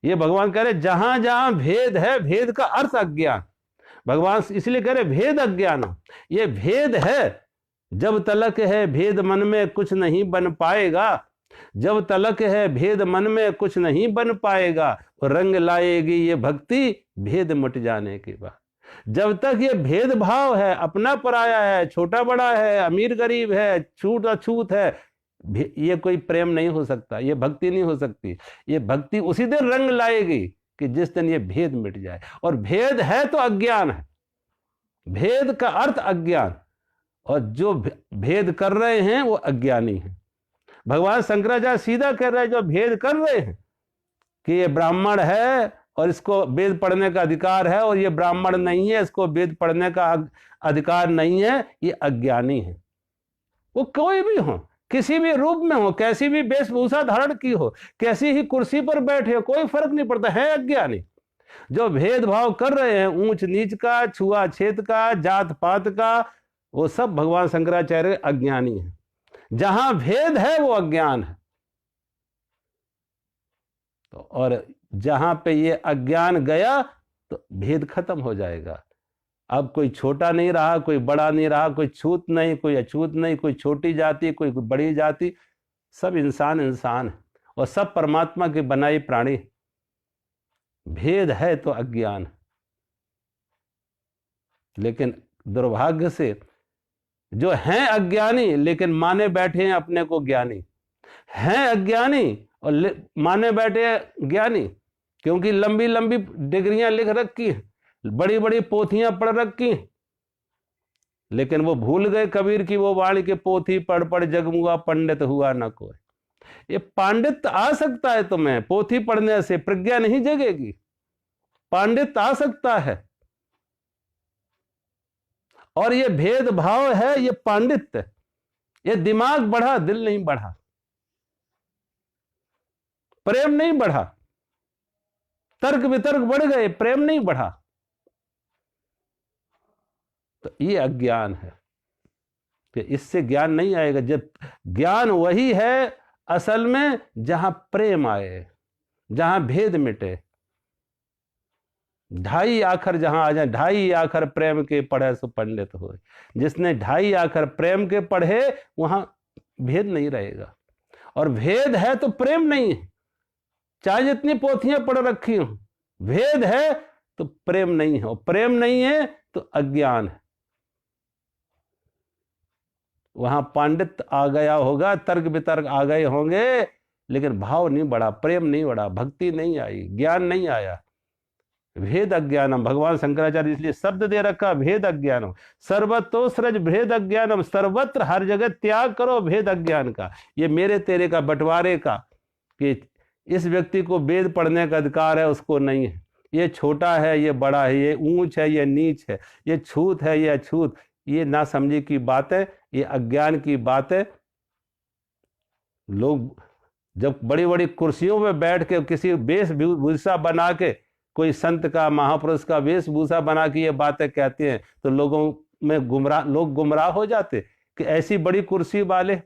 ये भगवान कह रहे जहां जहां भेद है, भेद का अर्थ अज्ञान। भगवान इसलिए कह रहे भेद अज्ञान, ये भेद है। जब तलक है भेद मन में कुछ नहीं बन पाएगा, जब तलक है भेद मन में कुछ नहीं बन पाएगा, रंग लाएगी ये भक्ति भेद मिट जाने के बाद। जब तक ये भेदभाव है, अपना पराया है, छोटा बड़ा है, अमीर गरीब है, छूट अछूत है, ये कोई प्रेम नहीं हो सकता, ये भक्ति नहीं हो सकती। ये भक्ति उसी दिन रंग लाएगी कि जिस दिन ये भेद मिट जाए। और भेद है तो अज्ञान है, भेद का अर्थ अज्ञान, और जो भेद कर रहे हैं वो अज्ञानी है। भगवान शंकराचार्य सीधा कह रहे हैं, जो भेद कर रहे हैं कि ये ब्राह्मण है और इसको वेद पढ़ने का अधिकार है, और ये ब्राह्मण नहीं है, इसको वेद पढ़ने का अधिकार नहीं है, ये अज्ञानी है। वो कोई भी हो, किसी भी रूप में हो, कैसी भी वेशभूषा धारण की हो, कैसी ही कुर्सी पर बैठे हो, कोई फर्क नहीं पड़ता, है अज्ञानी। जो भेदभाव कर रहे हैं ऊंच नीच का, छुआछेत का, जात पात का, वो सब भगवान शंकराचार्य अज्ञानी है। जहां भेद है वो अज्ञान है। तो और जहां पे ये अज्ञान गया तो भेद खत्म हो जाएगा। अब कोई छोटा नहीं रहा, कोई बड़ा नहीं रहा, कोई छूत नहीं, कोई अछूत नहीं, कोई छोटी जाति, कोई बड़ी जाति, सब इंसान इंसान है और सब परमात्मा के बनाए प्राणी। भेद है तो अज्ञान। लेकिन दुर्भाग्य से जो हैं अज्ञानी लेकिन माने बैठे हैं अपने को ज्ञानी, हैं अज्ञानी और माने बैठे हैं ज्ञानी, क्योंकि लंबी लंबी डिग्रियां लिख रखी हैं, बड़ी बड़ी पोथियां पढ़ रखी हैं, लेकिन वो भूल गए कबीर की वो वाणी के पोथी पढ़ पढ़ जगमुआ पंडित हुआ न कोई। ये पांडित्य आ सकता है तुम्हें, पोथी पढ़ने से प्रज्ञा नहीं जगेगी, पांडित्य आ सकता है। और ये भेदभाव है, ये पांडित्य, ये दिमाग बढ़ा, दिल नहीं बढ़ा, प्रेम नहीं बढ़ा, तर्क वितर्क बढ़ गए, प्रेम नहीं बढ़ा, तो ये अज्ञान है। कि इससे ज्ञान नहीं आएगा। जब ज्ञान वही है असल में जहां प्रेम आए, जहां भेद मिटे, ढाई आखर जहां आ जाए, ढाई आखर प्रेम के पढ़े सो पंडित हो। जिसने ढाई आखर प्रेम के पढ़े वहां भेद नहीं रहेगा। और भेद है तो प्रेम नहीं है, चाहे जितनी पोथियां पढ़ रखी हो, भेद है तो प्रेम नहीं है, और प्रेम नहीं है तो अज्ञान है। वहां पांडित्य आ गया होगा, तर्क वितर्क आ गए होंगे, लेकिन भाव नहीं बढ़ा, प्रेम नहीं बढ़ा, भक्ति नहीं आई, ज्ञान नहीं आया। भेद अज्ञानम, भगवान शंकराचार्य इसलिए शब्द दे रखा, भेद अज्ञानम। सर्वतो सृज भेद अज्ञानम, सर्वत्र हर जगह त्याग करो भेद अज्ञान का, ये मेरे तेरे का बंटवारे का, कि इस व्यक्ति को वेद पढ़ने का अधिकार है, उसको नहीं है, ये छोटा है, ये बड़ा है, ये ऊंच है, ये नीच है, ये छूत है, ये अछूत, ये ना समझी की बात है, ये अज्ञान की बात है। लोग जब बड़ी बड़ी कुर्सियों में बैठ के किसी वेशभूषा बना के, कोई संत का, महापुरुष का वेशभूषा बना के ये बातें कहते हैं, तो लोगों में लोग गुमराह हो जाते कि ऐसी बड़ी कुर्सी वाले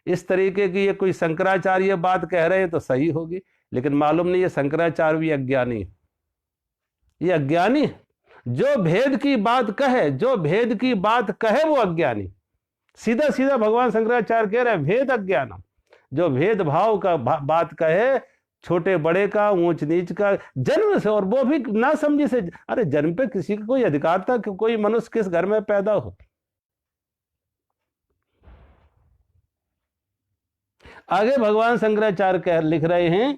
इस तरीके की ये कोई शंकराचार्य बात कह रहे हैं तो सही होगी, लेकिन मालूम नहीं ये शंकराचार्य भी अज्ञानी है। ये अज्ञानी है। जो भेद की बात कहे, जो भेद की बात कहे वो अज्ञानी। सीधा सीधा भगवान शंकराचार्य कह रहे हैं भेद अज्ञानम। जो भेदभाव का बात कहे, छोटे बड़े का, ऊंच नीच का, जन्म से, और वो भी ना समझी से, अरे जन्म पे किसी का कोई अधिकार था कि कोई मनुष्य किस घर में पैदा हो। आगे भगवान शंकराचार्य लिख रहे हैं,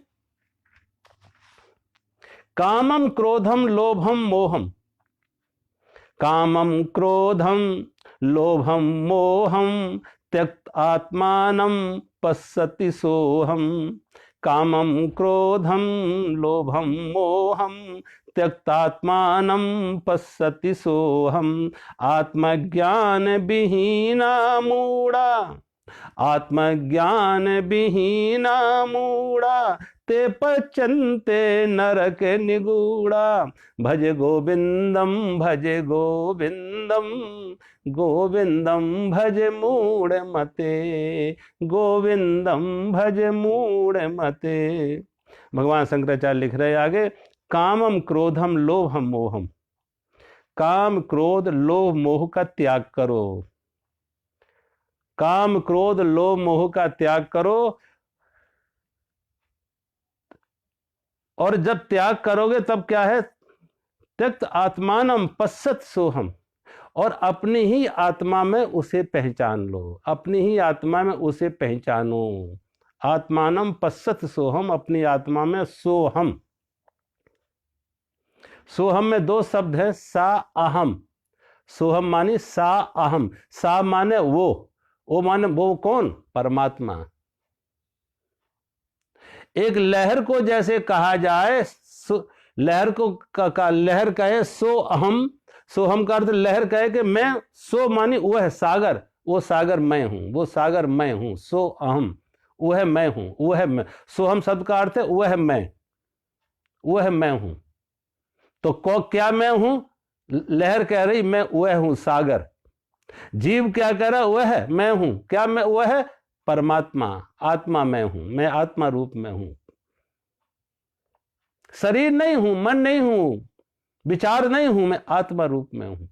कामम क्रोधम लोभम मोहम, कामम क्रोधम लोभम मोहम त्यक्त आत्मानं पश्यति सोहम, कामम क्रोधम लोभम मोहम त्यक्तात्मानं पश्यति सोहम, आत्मज्ञान विहीना मूढ़ा, आत्मज्ञान विहीना मूढ़ा, ते पचन्ते नरक निगूढ़ा, भज गोविंदम भज गोविंदम, गोविंदम भज मूढ़ मते, गोविंदम भज मूढ़ मते। भगवान शंकराचार्य लिख रहे आगे, कामम क्रोधम लोभम मोहम, काम क्रोध लोभ मोह का त्याग करो, काम क्रोध लोभ मोह का त्याग करो। और जब त्याग करोगे तब क्या है, त्यक्त आत्मानम पश्यत सोहम, और अपनी ही आत्मा में उसे पहचान लो, अपनी ही आत्मा में उसे पहचानो। आत्मानम पश्यत सोहम, अपनी आत्मा में सोहम, सोहम में दो शब्द है, सा अहम। सोहम माने सा अहम। सा माने वो माने वो कौन? परमात्मा। एक लहर को जैसे कहा जाए, लहर को लहर कहे सो अहम, सोहम का अर्थ लहर कहे कि मैं, सो मानी वह है सागर, वो सागर मैं हूं, वो सागर मैं हूं। सो अहम, वह मैं हूं, वह मैं। सोहम शब्द का अर्थ है वह मैं, वह मैं हूं। तो क्या मैं हूं? लहर कह रही मैं वह हूं सागर। जीव क्या कह रहा? वह है मैं हूं। क्या मैं? वह है परमात्मा, आत्मा मैं हूं, मैं आत्मा रूप में हूं। शरीर नहीं हूं, मन नहीं हूं, विचार नहीं हूं, मैं आत्मा रूप में हूं।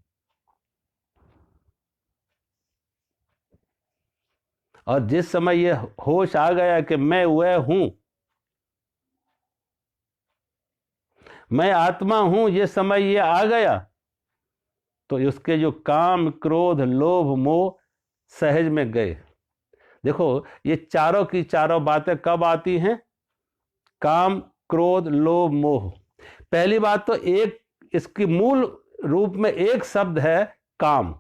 और जिस समय यह होश आ गया कि मैं वह हूं, मैं आत्मा हूं, ये समय ये आ गया, तो उसके जो काम, क्रोध, लोभ, मोह सहज में गए। देखो ये चारों की चारों बातें कब आती हैं? काम, क्रोध, लोभ, मोह। पहली बात तो एक, इसकी मूल रूप में एक शब्द है काम।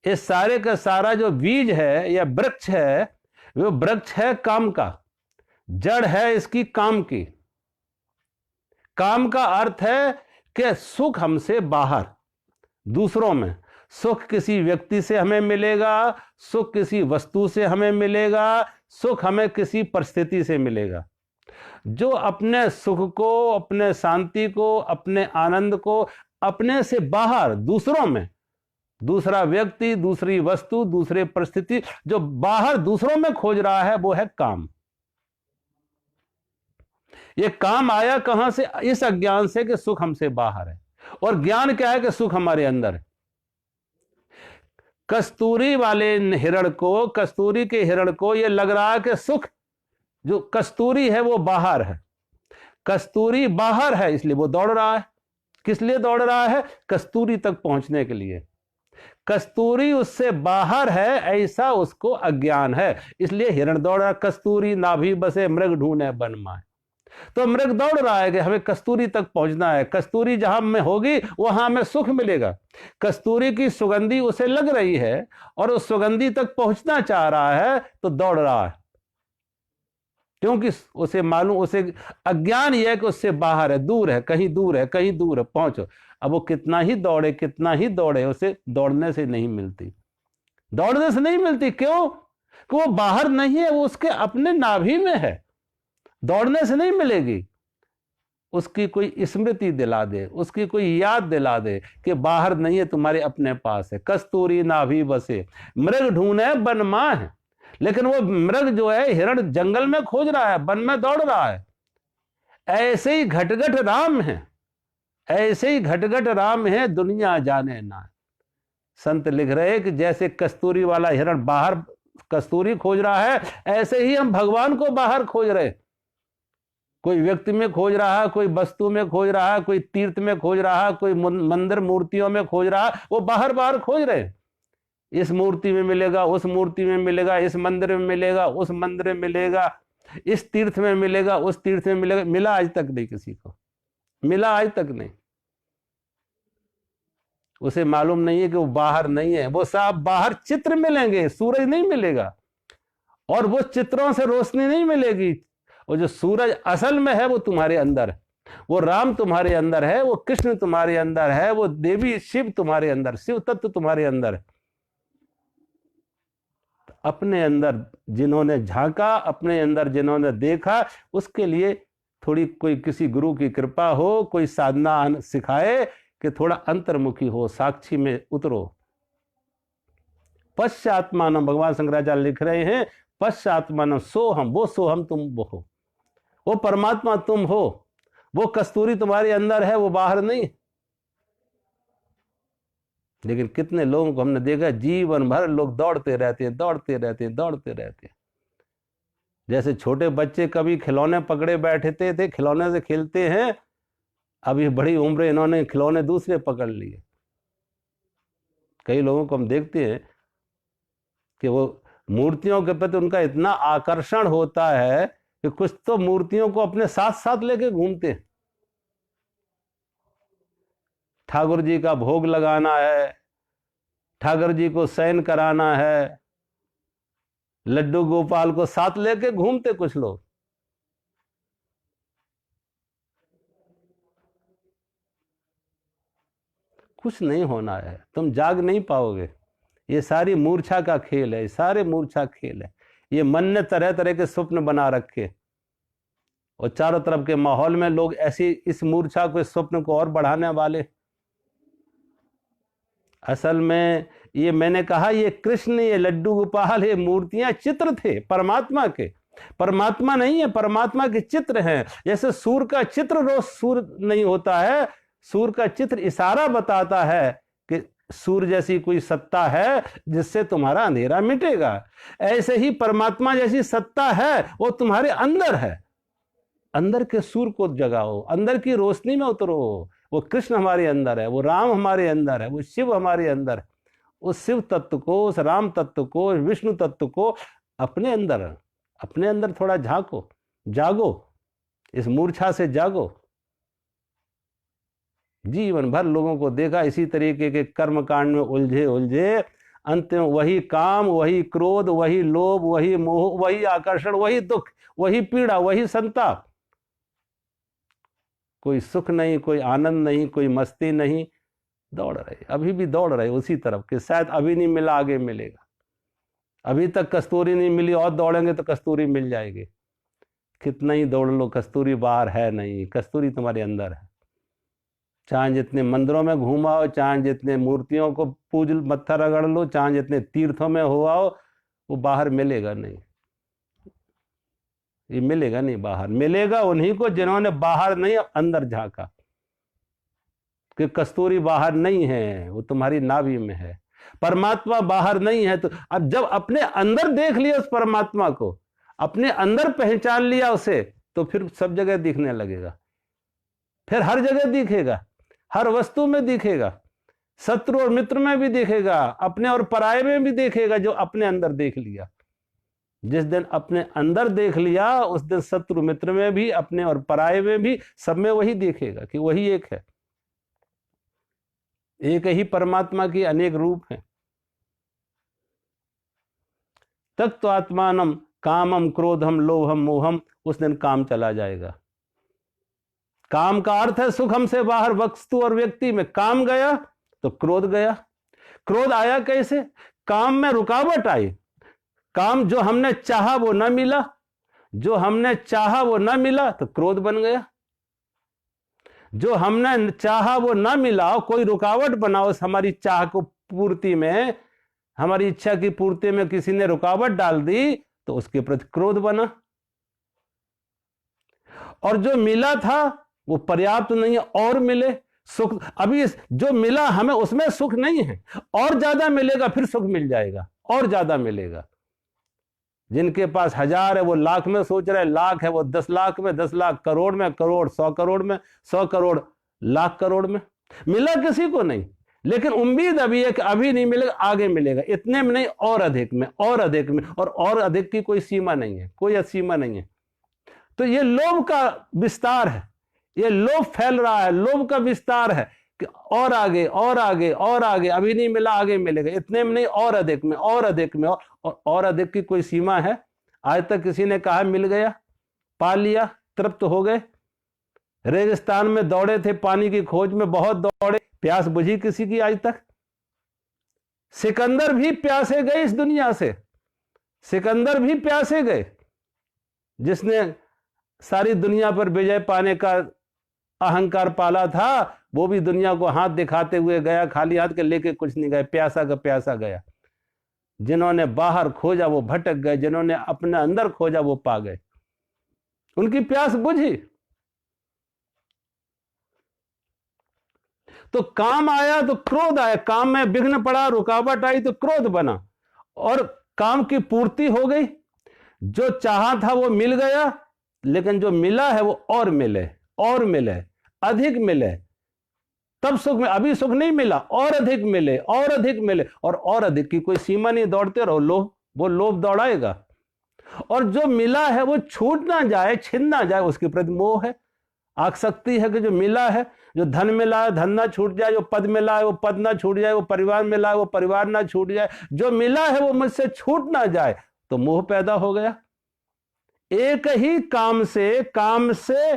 इस सारे का सारा जो बीज है या वृक्ष है, वो वृक्ष है काम का, जड़ है इसकी काम की। काम का अर्थ है कि सुख हमसे बाहर, दूसरों में। सुख किसी व्यक्ति से हमें मिलेगा, सुख किसी वस्तु से हमें मिलेगा, सुख हमें किसी परिस्थिति से मिलेगा। जो अपने सुख को, अपने शांति को, अपने आनंद को अपने से बाहर, दूसरों में, दूसरा व्यक्ति, दूसरी वस्तु, दूसरे परिस्थिति, जो बाहर दूसरों में खोज रहा है, वो है काम। ये काम आया कहां से? इस अज्ञान से कि सुख हमसे बाहर है। और ज्ञान क्या है? कि सुख हमारे अंदर है। कस्तूरी वाले हिरण को, कस्तूरी के हिरण को यह लग रहा है कि सुख, जो कस्तूरी है वो बाहर है, कस्तूरी बाहर है, इसलिए वो दौड़ रहा है। किस लिए दौड़ रहा है? कस्तूरी तक पहुंचने के लिए। कस्तूरी उससे बाहर है, ऐसा उसको अज्ञान है, इसलिए हिरण दौड़ रहा है। कस्तूरी नाभि बसे मृग ढूंढे वन माए। तो मृग दौड़ रहा है कि हमें कस्तूरी तक पहुंचना है, कस्तूरी जहां में होगी वहां हमें सुख मिलेगा। कस्तूरी की सुगंधी उसे लग रही है और उस सुगंधी तक पहुंचना चाह रहा है, तो दौड़ रहा है, क्योंकि उसे मालूम, उसे अज्ञान यह है कि उससे बाहर है, दूर है, कहीं दूर है, कहीं दूर है, पहुंचो। अब वो कितना ही दौड़े, कितना ही दौड़े, उसे दौड़ने से नहीं मिलती, दौड़ने से नहीं मिलती। क्यों? कि वो बाहर नहीं है, वो उसके अपने नाभि में है, दौड़ने से नहीं मिलेगी। उसकी कोई स्मृति दिला दे, उसकी कोई याद दिला दे कि बाहर नहीं है, तुम्हारे अपने पास है। कस्तूरी नाभि बसे मृग ढूंढे वन माए। लेकिन वो मृग जो है, हिरण जंगल में खोज रहा है, वन में दौड़ रहा है। ऐसे ही घटघट राम है, ऐसे ही घटघट राम है, दुनिया जाने ना। संत लिख रहे कि जैसे कस्तूरी वाला हिरण बाहर कस्तूरी खोज रहा है, ऐसे ही हम भगवान को बाहर खोज रहे। कोई व्यक्ति में खोज रहा है, कोई वस्तु में खोज रहा है, कोई तीर्थ में खोज रहा है, कोई मंदिर मूर्तियों में खोज रहा है, वो बाहर बाहर खोज रहे। इस मूर्ति में मिलेगा, उस मूर्ति में मिलेगा, इस मंदिर में मिलेगा, उस मंदिर में मिलेगा, इस तीर्थ में मिलेगा, उस तीर्थ में मिलेगा। मिला आज तक नहीं किसी को, मिला आज तक नहीं। उसे मालूम नहीं है कि वो बाहर नहीं है। वो साफ बाहर चित्र मिलेंगे, सूरज नहीं मिलेगा, और वो चित्रों से रोशनी नहीं मिलेगी। और जो सूरज असल में है वो तुम्हारे अंदर है, वो राम तुम्हारे अंदर है, वो कृष्ण तुम्हारे अंदर है, वो देवी शिव तुम्हारे अंदर, शिव तत्व तुम्हारे अंदर है। अपने अंदर जिन्होंने झांका, अपने अंदर जिन्होंने देखा, उसके लिए थोड़ी कोई किसी गुरु की कृपा हो, कोई साधना सिखाए कि थोड़ा अंतर्मुखी हो, साक्षी में उतरो। पश्चात्मानम, भगवान शंकराचार्य लिख रहे हैं, पश्चात्मानम सोहम, वो सोहम तुम वो हो, वो परमात्मा तुम हो, वो कस्तूरी तुम्हारे अंदर है, वो बाहर नहीं। लेकिन कितने लोगों को हमने देखा, जीवन भर लोग दौड़ते रहते हैं, दौड़ते रहते हैं, दौड़ते रहते हैं। जैसे छोटे बच्चे कभी खिलौने पकड़े बैठते थे, खिलौने से खेलते हैं, अभी बड़ी उम्र इन्होंने खिलौने दूसरे पकड़ लिए। कई लोगों को हम देखते हैं कि वो मूर्तियों के प्रति उनका इतना आकर्षण होता है कि कुछ तो मूर्तियों को अपने साथ साथ लेके घूमते हैं। ठाकुर जी का भोग लगाना है, ठाकुर जी को शयन कराना है, लड्डू गोपाल को साथ लेके घूमते कुछ लोग। कुछ नहीं होना है, तुम जाग नहीं पाओगे। ये सारी मूर्छा का खेल है, ये सारे मूर्छा खेल है। ये मन ने तरह तरह के स्वप्न बना रखे, और चारों तरफ के माहौल में लोग ऐसी इस मूर्छा को, इस स्वप्न को और बढ़ाने वाले। असल में ये मैंने कहा, ये कृष्ण, ये लड्डू गोपाल, ये मूर्तियां चित्र थे परमात्मा के। परमात्मा नहीं है, परमात्मा के चित्र हैं। जैसे सूर्य का चित्र रोज सूर्य नहीं होता है, सूर्य का चित्र इशारा बताता है कि सूर्य जैसी कोई सत्ता है जिससे तुम्हारा अंधेरा मिटेगा। ऐसे ही परमात्मा जैसी सत्ता है, वो तुम्हारे अंदर है। अंदर के सूर्य को जगाओ, अंदर की रोशनी में उतरो। वो कृष्ण हमारे अंदर है, वो राम हमारे अंदर है, वो शिव हमारे अंदर है। उस शिव तत्व को, उस राम तत्व को, उस विष्णु तत्व को अपने अंदर थोड़ा झांको, जागो, इस मूर्छा से जागो। जीवन भर लोगों को देखा इसी तरीके के कर्म कांड में उलझे उलझे, अंत में वही काम, वही क्रोध, वही लोभ, वही मोह, वही आकर्षण, वही दुख, वही पीड़ा, वही संताप। कोई सुख नहीं, कोई आनंद नहीं, कोई मस्ती नहीं। दौड़ रहे, अभी भी दौड़ रहे उसी तरफ के। शायद अभी नहीं मिला, आगे मिलेगा। अभी तक कस्तूरी नहीं मिली, और दौड़ेंगे तो कस्तूरी मिल जाएगी। कितना ही दौड़ लो, कस्तूरी बाहर है नहीं, कस्तूरी तुम्हारे अंदर है। चाहे जितने मंदिरों में घूमाओ, चाहे जितने मूर्तियों को पूज मत्था रगड़ लो, चाहे जितने तीर्थों में हो आओ, वो बाहर मिलेगा नहीं। ये मिलेगा नहीं, बाहर मिलेगा उन्हीं को जिन्होंने बाहर नहीं अंदर झांका। कि कस्तूरी बाहर नहीं है, वो तुम्हारी नाभि में है। परमात्मा बाहर नहीं है। तो अब जब अपने अंदर देख लिया उस परमात्मा को, अपने अंदर पहचान लिया उसे, तो फिर सब जगह दिखने लगेगा। फिर हर जगह दिखेगा, हर वस्तु में दिखेगा, शत्रु और मित्र में भी दिखेगा, अपने और पराये में भी दिखेगा। जो अपने अंदर देख लिया, जिस दिन अपने अंदर देख लिया, उस दिन शत्रु मित्र में भी, अपने और पराये में भी, सब में वही दिखेगा कि वही एक है। एक ही परमात्मा की अनेक रूप हैं। तक तो आत्मानम कामम क्रोधम लोभम मोहम, उस दिन काम चला जाएगा। काम का अर्थ है सुख हमसे बाहर वस्तु और व्यक्ति में। काम गया तो क्रोध गया। क्रोध आया कैसे? काम में रुकावट आई। काम जो हमने चाहा वो ना मिला, जो हमने चाहा वो ना मिला तो क्रोध बन गया। जो हमने चाहा वो ना मिला, कोई रुकावट बनाओ हमारी चाह को पूर्ति में, हमारी इच्छा की पूर्ति में किसी ने रुकावट डाल दी, तो उसके प्रति क्रोध बना। और जो मिला था वो पर्याप्त नहीं है, और मिले सुख। अभी जो मिला हमें उसमें सुख नहीं है, और ज्यादा मिलेगा फिर सुख मिल जाएगा, और ज्यादा मिलेगा। जिनके पास 1000 है वो लाख में सोच रहे, लाख है वो 10 लाख में, 10 लाख करोड़ में, करोड़ 100 करोड़ में, 100 करोड़ लाख करोड़ में। मिला किसी को नहीं, लेकिन उम्मीद अभी है कि अभी नहीं मिलेगा, आगे मिलेगा। इतने में नहीं, और अधिक में, और अधिक में, और अधिक की कोई सीमा नहीं है, कोई सीमा नहीं है। तो ये लोभ का विस्तार है, ये लोभ फैल रहा है, लोभ का विस्तार है कि और आगे, और आगे, और आगे। अभी नहीं मिला, आगे मिलेगा। इतने में नहीं, और अधिक में, और अधिक में, और अधिक की कोई सीमा है? आज तक किसी ने कहा मिल गया, पा लिया, तृप्त हो गए? रेगिस्तान में दौड़े थे, पानी की खोज में बहुत दौड़े, प्यास बुझी किसी की आज तक? सिकंदर भी प्यासे गए इस दुनिया से, सिकंदर भी प्यासे गए, जिसने सारी दुनिया पर विजय पाने का अहंकार पाला था। वो भी दुनिया को हाथ दिखाते हुए गया, खाली हाथ के लेके कुछ नहीं गए, प्यासा का प्यासा गया। जिन्होंने बाहर खोजा वो भटक गए, जिन्होंने अपने अंदर खोजा वो पा गए, उनकी प्यास बुझी। तो काम आया तो क्रोध आया, काम में विघ्न पड़ा, रुकावट आई तो क्रोध बना, और काम की पूर्ति हो गई। जो चाहा था वो मिल गया, लेकिन जो मिला है वो और मिले, और मिले, अधिक मिले, तब सुख में। अभी सुख नहीं मिला, और अधिक मिले, और अधिक मिले, और अधिक की कोई सीमा नहीं। दौड़ते रहो, लोभ, वो लोभ दौड़ाएगा। और जो मिला है वो छूट ना जाए, छिन ना जाए, उसके प्रति मोह है, आसक्ति है कि जो मिला है। जो धन मिला है धन ना छूट जाए, जो पद मिला है वो पद ना छूट जाए, वो परिवार मिला है वो परिवार ना छूट जाए, जो मिला है वो मुझसे छूट ना जाए, तो मोह पैदा हो गया। एक ही काम से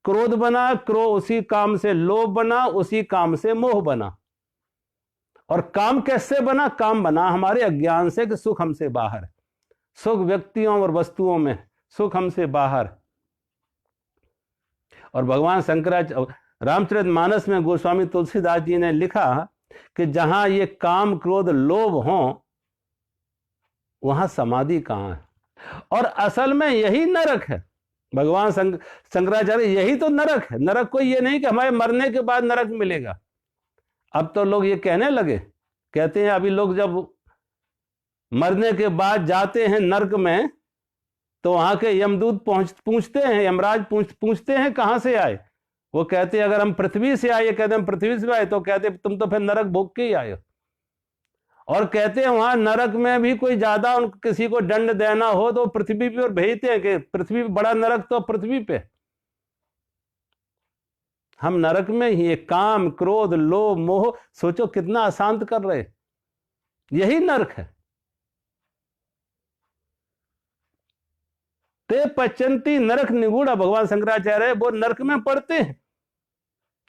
क्रोध बना, उसी काम से लोभ बना, उसी काम से मोह बना। और काम कैसे बना? काम बना हमारे अज्ञान से कि सुख हमसे बाहर, सुख व्यक्तियों और वस्तुओं में, सुख हमसे बाहर। और भगवान शंकराचार्य रामचरितमानस में गोस्वामी तुलसीदास जी ने लिखा कि जहां ये काम क्रोध लोभ हो वहां समाधि कहां है? और असल में यही नरक है। भगवान शंकराचार्य यही तो नरक है। नरक कोई ये नहीं कि हमारे मरने के बाद नरक मिलेगा। अब तो लोग ये कहने लगे, कहते हैं अभी लोग जब मरने के बाद जाते हैं नरक में तो वहां के यमदूत पूछते हैं, यमराज पूछते हैं कहां से आए? वो कहते हैं अगर हम पृथ्वी से आए, कहते हैं पृथ्वी से आए, तो कहते तुम तो फिर नरक भोग के ही आए हो। और कहते हैं वहां नरक में भी कोई ज्यादा किसी को दंड देना हो तो पृथ्वी पे और भेजते हैं कि पृथ्वी बड़ा नरक तो पृथ्वी पे। हम नरक में ही काम क्रोध लोभ मोह सोचो कितना अशांत कर रहे, यही नरक है। ते पचंती नरक निगूढ़ा, भगवान शंकराचार्य वो नरक में पड़ते हैं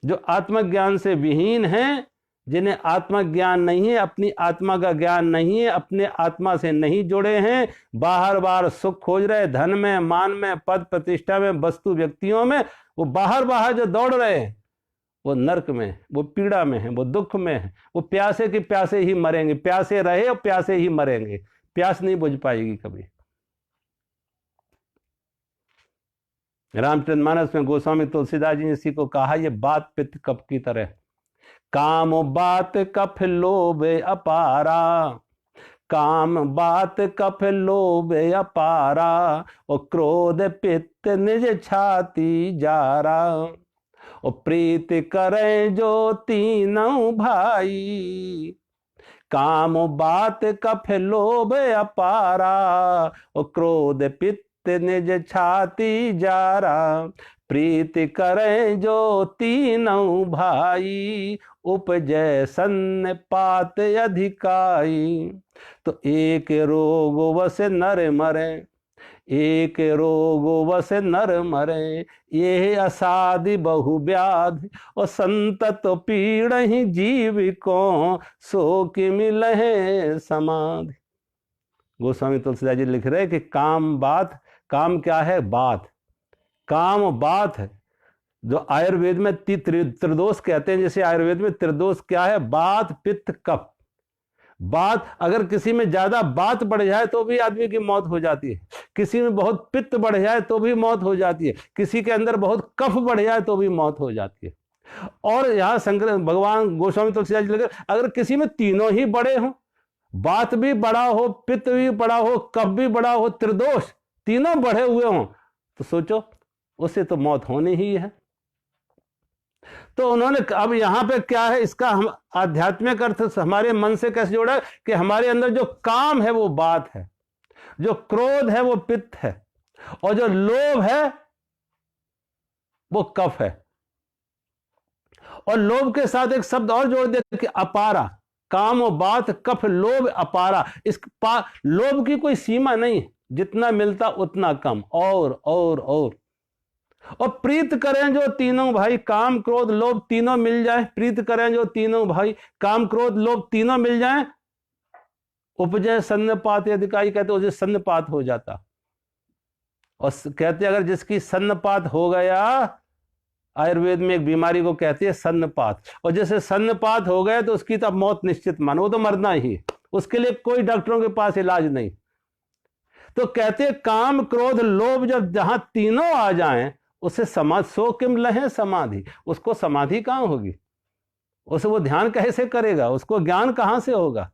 जो आत्मज्ञान से विहीन हैं, जिन्हें आत्मज्ञान नहीं है, अपनी आत्मा का ज्ञान नहीं है, अपने आत्मा से नहीं जुड़े हैं, बाहर बाहर सुख खोज रहे, धन में, मान में, पद प्रतिष्ठा में, वस्तु व्यक्तियों में, वो बाहर बाहर जो दौड़ रहे हैं वो नरक में, वो पीड़ा में है, वो दुख में है, वो प्यासे के प्यासे ही मरेंगे, प्यासे रहे और प्यासे ही मरेंगे, प्यास नहीं बुझ पाएगी कभी। रामचरितमानस में गोस्वामी तुलसीदास जी ने इसी को कहा, ये बात पित्त कफ की तरह, काम बात कफ लोभ अपारा, काम बात कफ लोभ अपारा, और क्रोध पित्त निज छाती जारा, और प्रीत करें जो तीनों भाई, काम बात कफ लोभ अपारा, और क्रोध पित्त निज छाती जारा, प्रीत करें जो तीनों भाई, उपजय सन्निपात अधिकाई। तो एक रोग वस नर मरे, एक रोग वस नर मरे, ये असाधि बहु व्याधि, और संतत पीड़ ही जीव को, सो कि मिलहे समाधि। गोस्वामी तुलसीदास जी लिख रहे कि काम बात, काम क्या है? बात, काम बात है, जो आयुर्वेद में त्रिदोष कहते हैं। जैसे आयुर्वेद में त्रिदोष क्या है? बात पित्त कफ। बात, अगर किसी में ज्यादा बात बढ़ जाए तो भी आदमी की मौत हो जाती है, किसी में बहुत पित्त बढ़ जाए तो भी मौत हो जाती है, किसी के अंदर बहुत कफ बढ़ जाए तो भी मौत हो जाती है। और यहाँ शंकर भगवान गोस्वामी तुलसीदास जी लिख रहे अगर किसी में तीनों ही बड़े हों, बात भी बड़ा हो, पित्त भी बड़ा हो, कफ भी बड़ा हो, त्रिदोष तीनों बढ़े हुए हों, तो सोचो उससे तो मौत होनी ही है। तो उन्होंने अब यहां पे क्या है, इसका हम आध्यात्मिक अर्थ हमारे मन से कैसे जोड़ा कि हमारे अंदर जो काम है वो बात है, जो क्रोध है वो पित्त है, और जो लोभ है वो कफ है। और लोभ के साथ एक शब्द और जोड़ दे कि अपारा, काम और बात कफ लोभ अपारा। इस लोभ की कोई सीमा नहीं, जितना मिलता उतना कम, और प्रीत करें जो तीनों भाई, काम क्रोध लोभ तीनों मिल जाए, प्रीत करें जो तीनों भाई, काम क्रोध लोभ तीनों मिल जाए, उपजय सन्नपात अधिकारी, कहते उसे सन्नपात हो जाता। और कहते अगर जिसकी सन्नपात हो गया, आयुर्वेद में एक बीमारी को कहते हैं सन्नपात, और जैसे सन्नपात हो गया तो उसकी तो अब मौत निश्चित मानो, वो तो मरना ही, उसके लिए कोई डॉक्टरों के पास इलाज नहीं। तो कहते काम क्रोध लोभ जब जहां तीनों आ जाएं, उसे समाधि, सो किम लहे समाधि, उसको समाधि कहां होगी, उसे वो ध्यान कैसे करेगा, उसको ज्ञान कहां से होगा?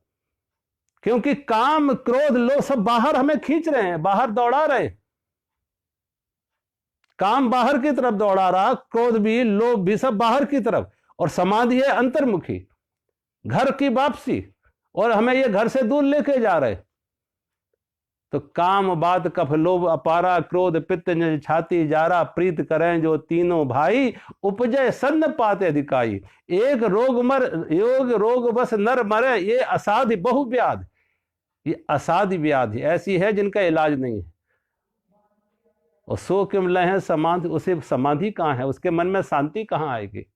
क्योंकि काम क्रोध लोभ सब बाहर हमें खींच रहे हैं, बाहर दौड़ा रहे, काम बाहर की तरफ दौड़ा रहा, क्रोध भी लोभ भी सब बाहर की तरफ, और समाधि है अंतर्मुखी, घर की वापसी, और हमें ये घर से दूर लेके जा रहे। तो काम बात कफ लोभ अपारा क्रोध पित्त निज छाती जारा प्रीत करें जो तीनों भाई उपजय सन्न पाते अधिकाई। एक रोग मर योग रोग बस नर मरे ये असाध्य बहु व्याधि। ये असाध्य व्याधि ऐसी है जिनका इलाज नहीं है। और सो किम लय है समाधि, उसे समाधि कहाँ है, उसके मन में शांति कहाँ आएगी।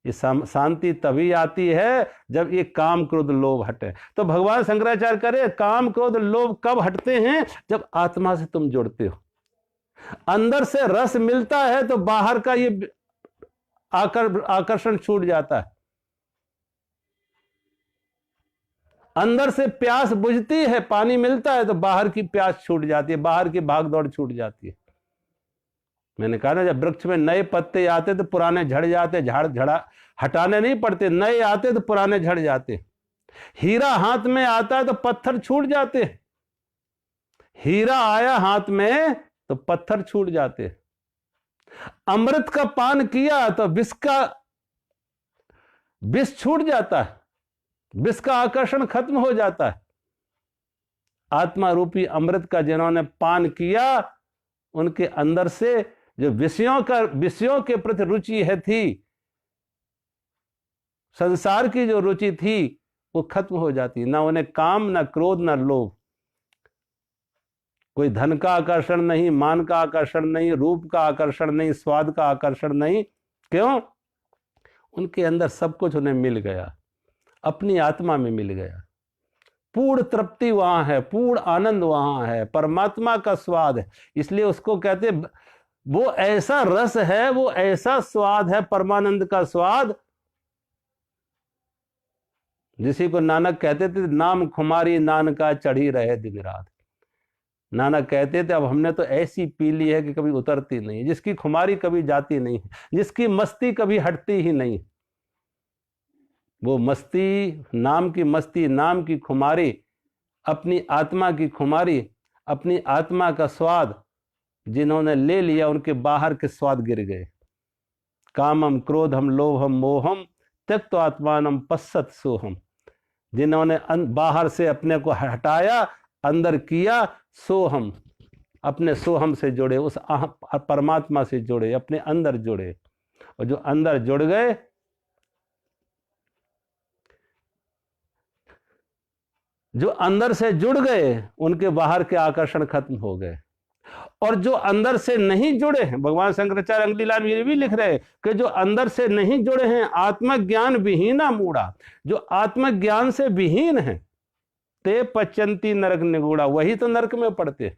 ये शांति तभी आती है जब ये काम क्रोध लोभ हटे। तो भगवान शंकराचार्य करे काम क्रोध लोभ कब हटते हैं, जब आत्मा से तुम जुड़ते हो, अंदर से रस मिलता है तो बाहर का ये आकर्षण छूट जाता है। अंदर से प्यास बुझती है, पानी मिलता है तो बाहर की प्यास छूट जाती है, बाहर की भागदौड़ छूट जाती है। मैंने कहा ना, जब वृक्ष में नए पत्ते आते तो पुराने झड़ जाते, झाड़ झड़ा हटाने नहीं पड़ते, नए आते तो पुराने झड़ जाते। हीरा हाथ में आता है तो पत्थर छूट जाते, हीरा आया हाथ में तो पत्थर छूट जाते। अमृत का पान किया तो विष छूट जाता है, विष का आकर्षण खत्म हो जाता है। आत्मा रूपी अमृत का जिन्होंने पान किया, उनके अंदर से जो विषयों के प्रति रुचि थी, संसार की जो रुचि थी, वो खत्म हो जाती। ना उन्हें काम, ना क्रोध, ना लोभ, कोई धन का आकर्षण नहीं, मान का आकर्षण नहीं, रूप का आकर्षण नहीं, स्वाद का आकर्षण नहीं। क्यों? उनके अंदर सब कुछ उन्हें मिल गया, अपनी आत्मा में मिल गया। पूर्ण तृप्ति वहां है, पूर्ण आनंद वहां है, परमात्मा का स्वाद है। इसलिए उसको कहते, वो ऐसा रस है, वो ऐसा स्वाद है, परमानंद का स्वाद, जिसी को नानक कहते थे नाम खुमारी नान का चढ़ी रहे दिन रात। नानक कहते थे अब हमने तो ऐसी पी ली है कि कभी उतरती नहीं, जिसकी खुमारी कभी जाती नहीं, जिसकी मस्ती कभी हटती ही नहीं। वो मस्ती, नाम की मस्ती, नाम की खुमारी, अपनी आत्मा की खुमारी, अपनी आत्मा का स्वाद जिन्होंने ले लिया, उनके बाहर के स्वाद गिर गए। कामम क्रोधम लोभम मोहम त्यक्तो आत्मानम पश्यत सोहम। जिन्होंने बाहर से अपने को हटाया, अंदर किया सोहम, अपने सोहम से जुड़े, उस परमात्मा से जुड़े, अपने अंदर जुड़े। और जो अंदर जुड़ गए, जो अंदर से जुड़ गए, उनके बाहर के आकर्षण खत्म हो गए। और जो अंदर से नहीं जुड़े हैं, भगवान शंकराचार्य अगली लाइन ये भी लिख रहे हैं कि जो अंदर से नहीं जुड़े हैं, आत्मज्ञान विहीना मूढ़ा, जो आत्मज्ञान से विहीन है, ते पचंती नरक निगूढ़ा, वही तो नरक में पड़ते हैं।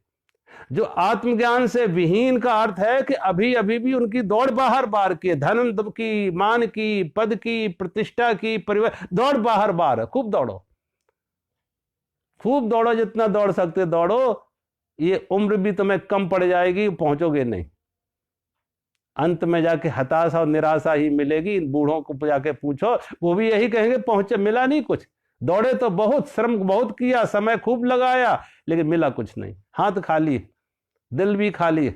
जो आत्मज्ञान से विहीन का अर्थ है कि अभी भी उनकी दौड़ बाहर बाहर की, धन की, मान की, पद की, प्रतिष्ठा की, परिवार, दौड़ बाहर बाहर। खूब दौड़ो, खूब दौड़ो, जितना दौड़ सकते दौड़ो। ये उम्र भी तुम्हें कम पड़ जाएगी, पहुंचोगे नहीं। अंत में जाके हताशा और निराशा ही मिलेगी। इन बूढ़ों को जाके पूछो, वो भी यही कहेंगे पहुंचे, मिला नहीं कुछ। दौड़े तो बहुत, श्रम बहुत किया, समय खूब लगाया, लेकिन मिला कुछ नहीं। हाथ खाली, दिल भी खाली।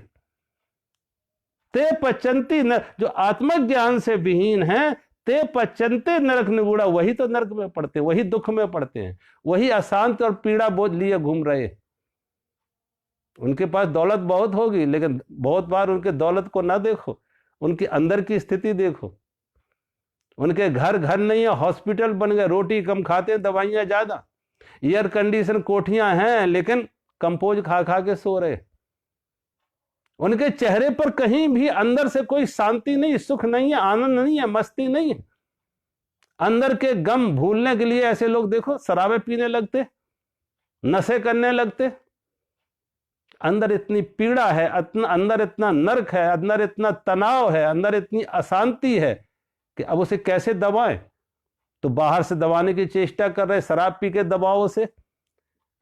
ते पचंती न, जो आत्मज्ञान से विहीन है, ते पचंते नरक निगूढ़ा, वही तो नरक में पड़ते हैं, वही दुख में पड़ते हैं, वही अशांत और पीड़ा बोझ लिए घूम रहे। उनके पास दौलत बहुत होगी, लेकिन बहुत बार उनके दौलत को ना देखो, उनके अंदर की स्थिति देखो। उनके घर नहीं है, हॉस्पिटल बन गए, रोटी कम खाते हैं, दवाइयां ज्यादा, एयर कंडीशन कोठियां हैं, लेकिन कंपोज खा खा के सो रहे। उनके चेहरे पर कहीं भी अंदर से कोई शांति नहीं, सुख नहीं है, आनंद नहीं है, मस्ती नहीं है। अंदर के गम भूलने के लिए ऐसे लोग देखो शराबें पीने लगते, नशे करने लगते। अंदर इतनी पीड़ा है, अंदर इतना नरक है, अंदर इतना तनाव है, अंदर इतनी अशांति है कि अब उसे कैसे दबाएं। तो बाहर से दबाने की चेष्टा कर रहे, शराब पी के दबाओ उसे,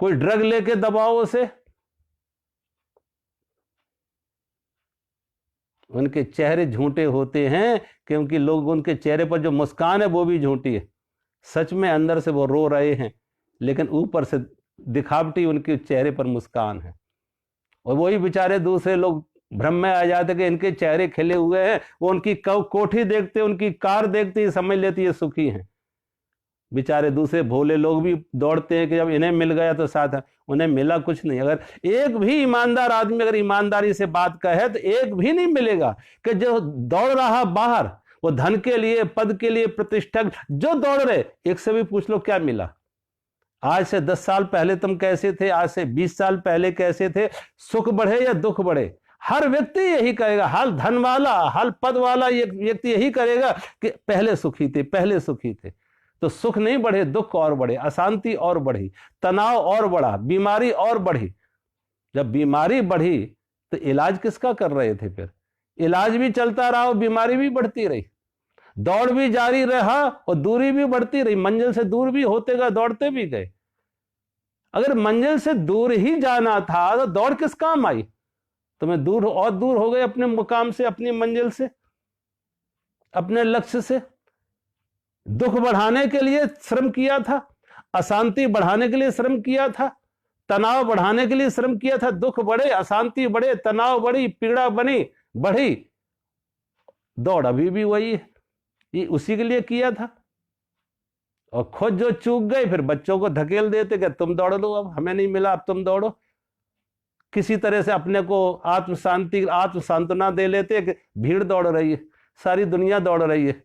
कोई ड्रग लेके दबाओ उसे। उनके चेहरे झूठे होते हैं क्योंकि लोग, उनके चेहरे पर जो मुस्कान है वो भी झूठी है। सच में अंदर से वो रो रहे हैं, लेकिन ऊपर से दिखावटी उनके चेहरे पर मुस्कान है। और वही बेचारे दूसरे लोग भ्रम में आ जाते कि इनके चेहरे खिले हुए हैं, वो उनकी कोठी देखते, उनकी कार देखते ही समझ लेती है सुखी हैं। बेचारे दूसरे भोले लोग भी दौड़ते हैं कि जब इन्हें मिल गया तो साथ है, उन्हें मिला कुछ नहीं। अगर एक भी ईमानदार आदमी अगर ईमानदारी से बात कहे तो एक भी नहीं मिलेगा कि जो दौड़ रहा बाहर वो धन के लिए, पद के लिए, प्रतिष्ठा, जो दौड़ रहे, एक से भी पूछ लो क्या मिला। आज से 10 साल पहले तुम कैसे थे, आज से 20 साल पहले कैसे थे, सुख बढ़े या दुख बढ़े, हर व्यक्ति यही करेगा। हाल धन वाला, हाल पद वाला ये व्यक्ति यही करेगा कि पहले सुखी थे, पहले सुखी थे। तो सुख नहीं बढ़े, दुख और बढ़े, अशांति और बढ़ी, तनाव और बढ़ा, बीमारी और बढ़ी। जब बीमारी बढ़ी तो इलाज किसका कर रहे थे? फिर इलाज भी चलता रहा और बीमारी भी बढ़ती रही, दौड़ भी जारी रहा और दूरी भी बढ़ती रही, मंजिल से दूर भी होते गए, दौड़ते भी गए। अगर मंजिल से दूर ही जाना था तो दौड़ किस काम आई? तुम्हें दूर और दूर हो गए अपने मुकाम से, अपनी मंजिल से, अपने लक्ष्य से। दुख बढ़ाने के लिए श्रम किया था, अशांति बढ़ाने के लिए श्रम किया था, तनाव बढ़ाने के लिए श्रम किया था। दुख बढ़े, अशांति बढ़े, तनाव बढ़ी, पीड़ा बनी, बढ़ी, दौड़ अभी भी वही है, ये उसी के लिए किया था। और खुद जो चूक गए फिर बच्चों को धकेल देते कि तुम दौड़ लो, अब हमें नहीं मिला, अब तुम दौड़ो। किसी तरह से अपने को आत्म शांति, आत्म सांत्वना दे लेते कि भीड़ दौड़ रही है, सारी दुनिया दौड़ रही है,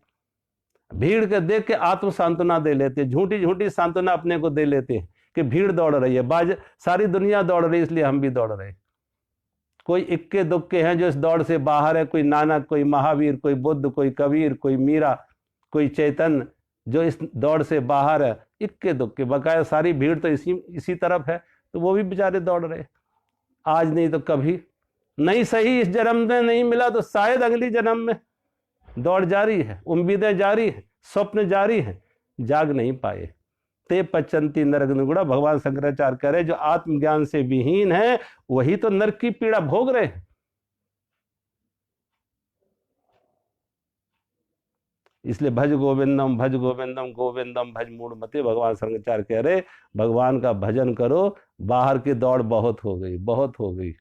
भीड़ के देख के आत्म सांत्वना दे लेते, झूठी झूठी सांत्वना अपने को दे लेते कि भीड़ दौड़ रही है, सारी दुनिया दौड़ रही है इसलिए हम भी दौड़ रहे हैं। कोई इक्के दुक्के हैं जो इस दौड़ से बाहर है, कोई नानक, कोई महावीर, कोई बुद्ध, कोई कबीर, कोई मीरा, कोई चैतन्य, जो इस दौड़ से बाहर है। इक्के दुक्के, बकाया सारी भीड़ तो इसी तरफ है, तो वो भी बेचारे दौड़ रहे। आज नहीं तो कभी, नहीं सही इस जन्म में नहीं मिला तो शायद अगली जन्म में। दौड़ जारी है, उम्मीदें जारी है, स्वप्न जारी है, जाग नहीं पाए। ते पचंती नरक निगुड़ा, भगवान शंकराचार्य कह रहे जो आत्मज्ञान से विहीन है वही तो नरक की पीड़ा भोग रहे हैं। इसलिए भज गोविंदम, भज गोविंदम, गोविंदम भज मूढ़मते। भगवान शंकराचार्य कह रहे भगवान का भजन करो, बाहर की दौड़ बहुत हो गई, बहुत हो गई।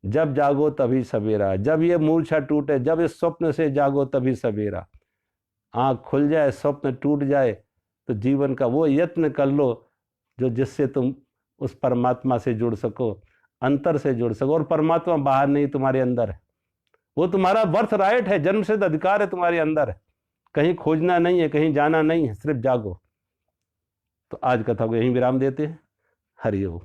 जब जागो तभी सवेरा, जब ये मूर्छा टूटे, जब इस स्वप्न से जागो तभी सवेरा। आंख खुल जाए, स्वप्न टूट जाए तो जीवन का वो यत्न कर लो जो जिससे तुम उस परमात्मा से जुड़ सको, अंतर से जुड़ सको। और परमात्मा बाहर नहीं, तुम्हारे अंदर है। वो तुम्हारा बर्थ राइट है, जन्मसिद्ध अधिकार है, तुम्हारे अंदर है। कहीं खोजना नहीं है, कहीं जाना नहीं है, सिर्फ जागो। तो आज कथा को यहीं विराम देते हैं। हरि ओम।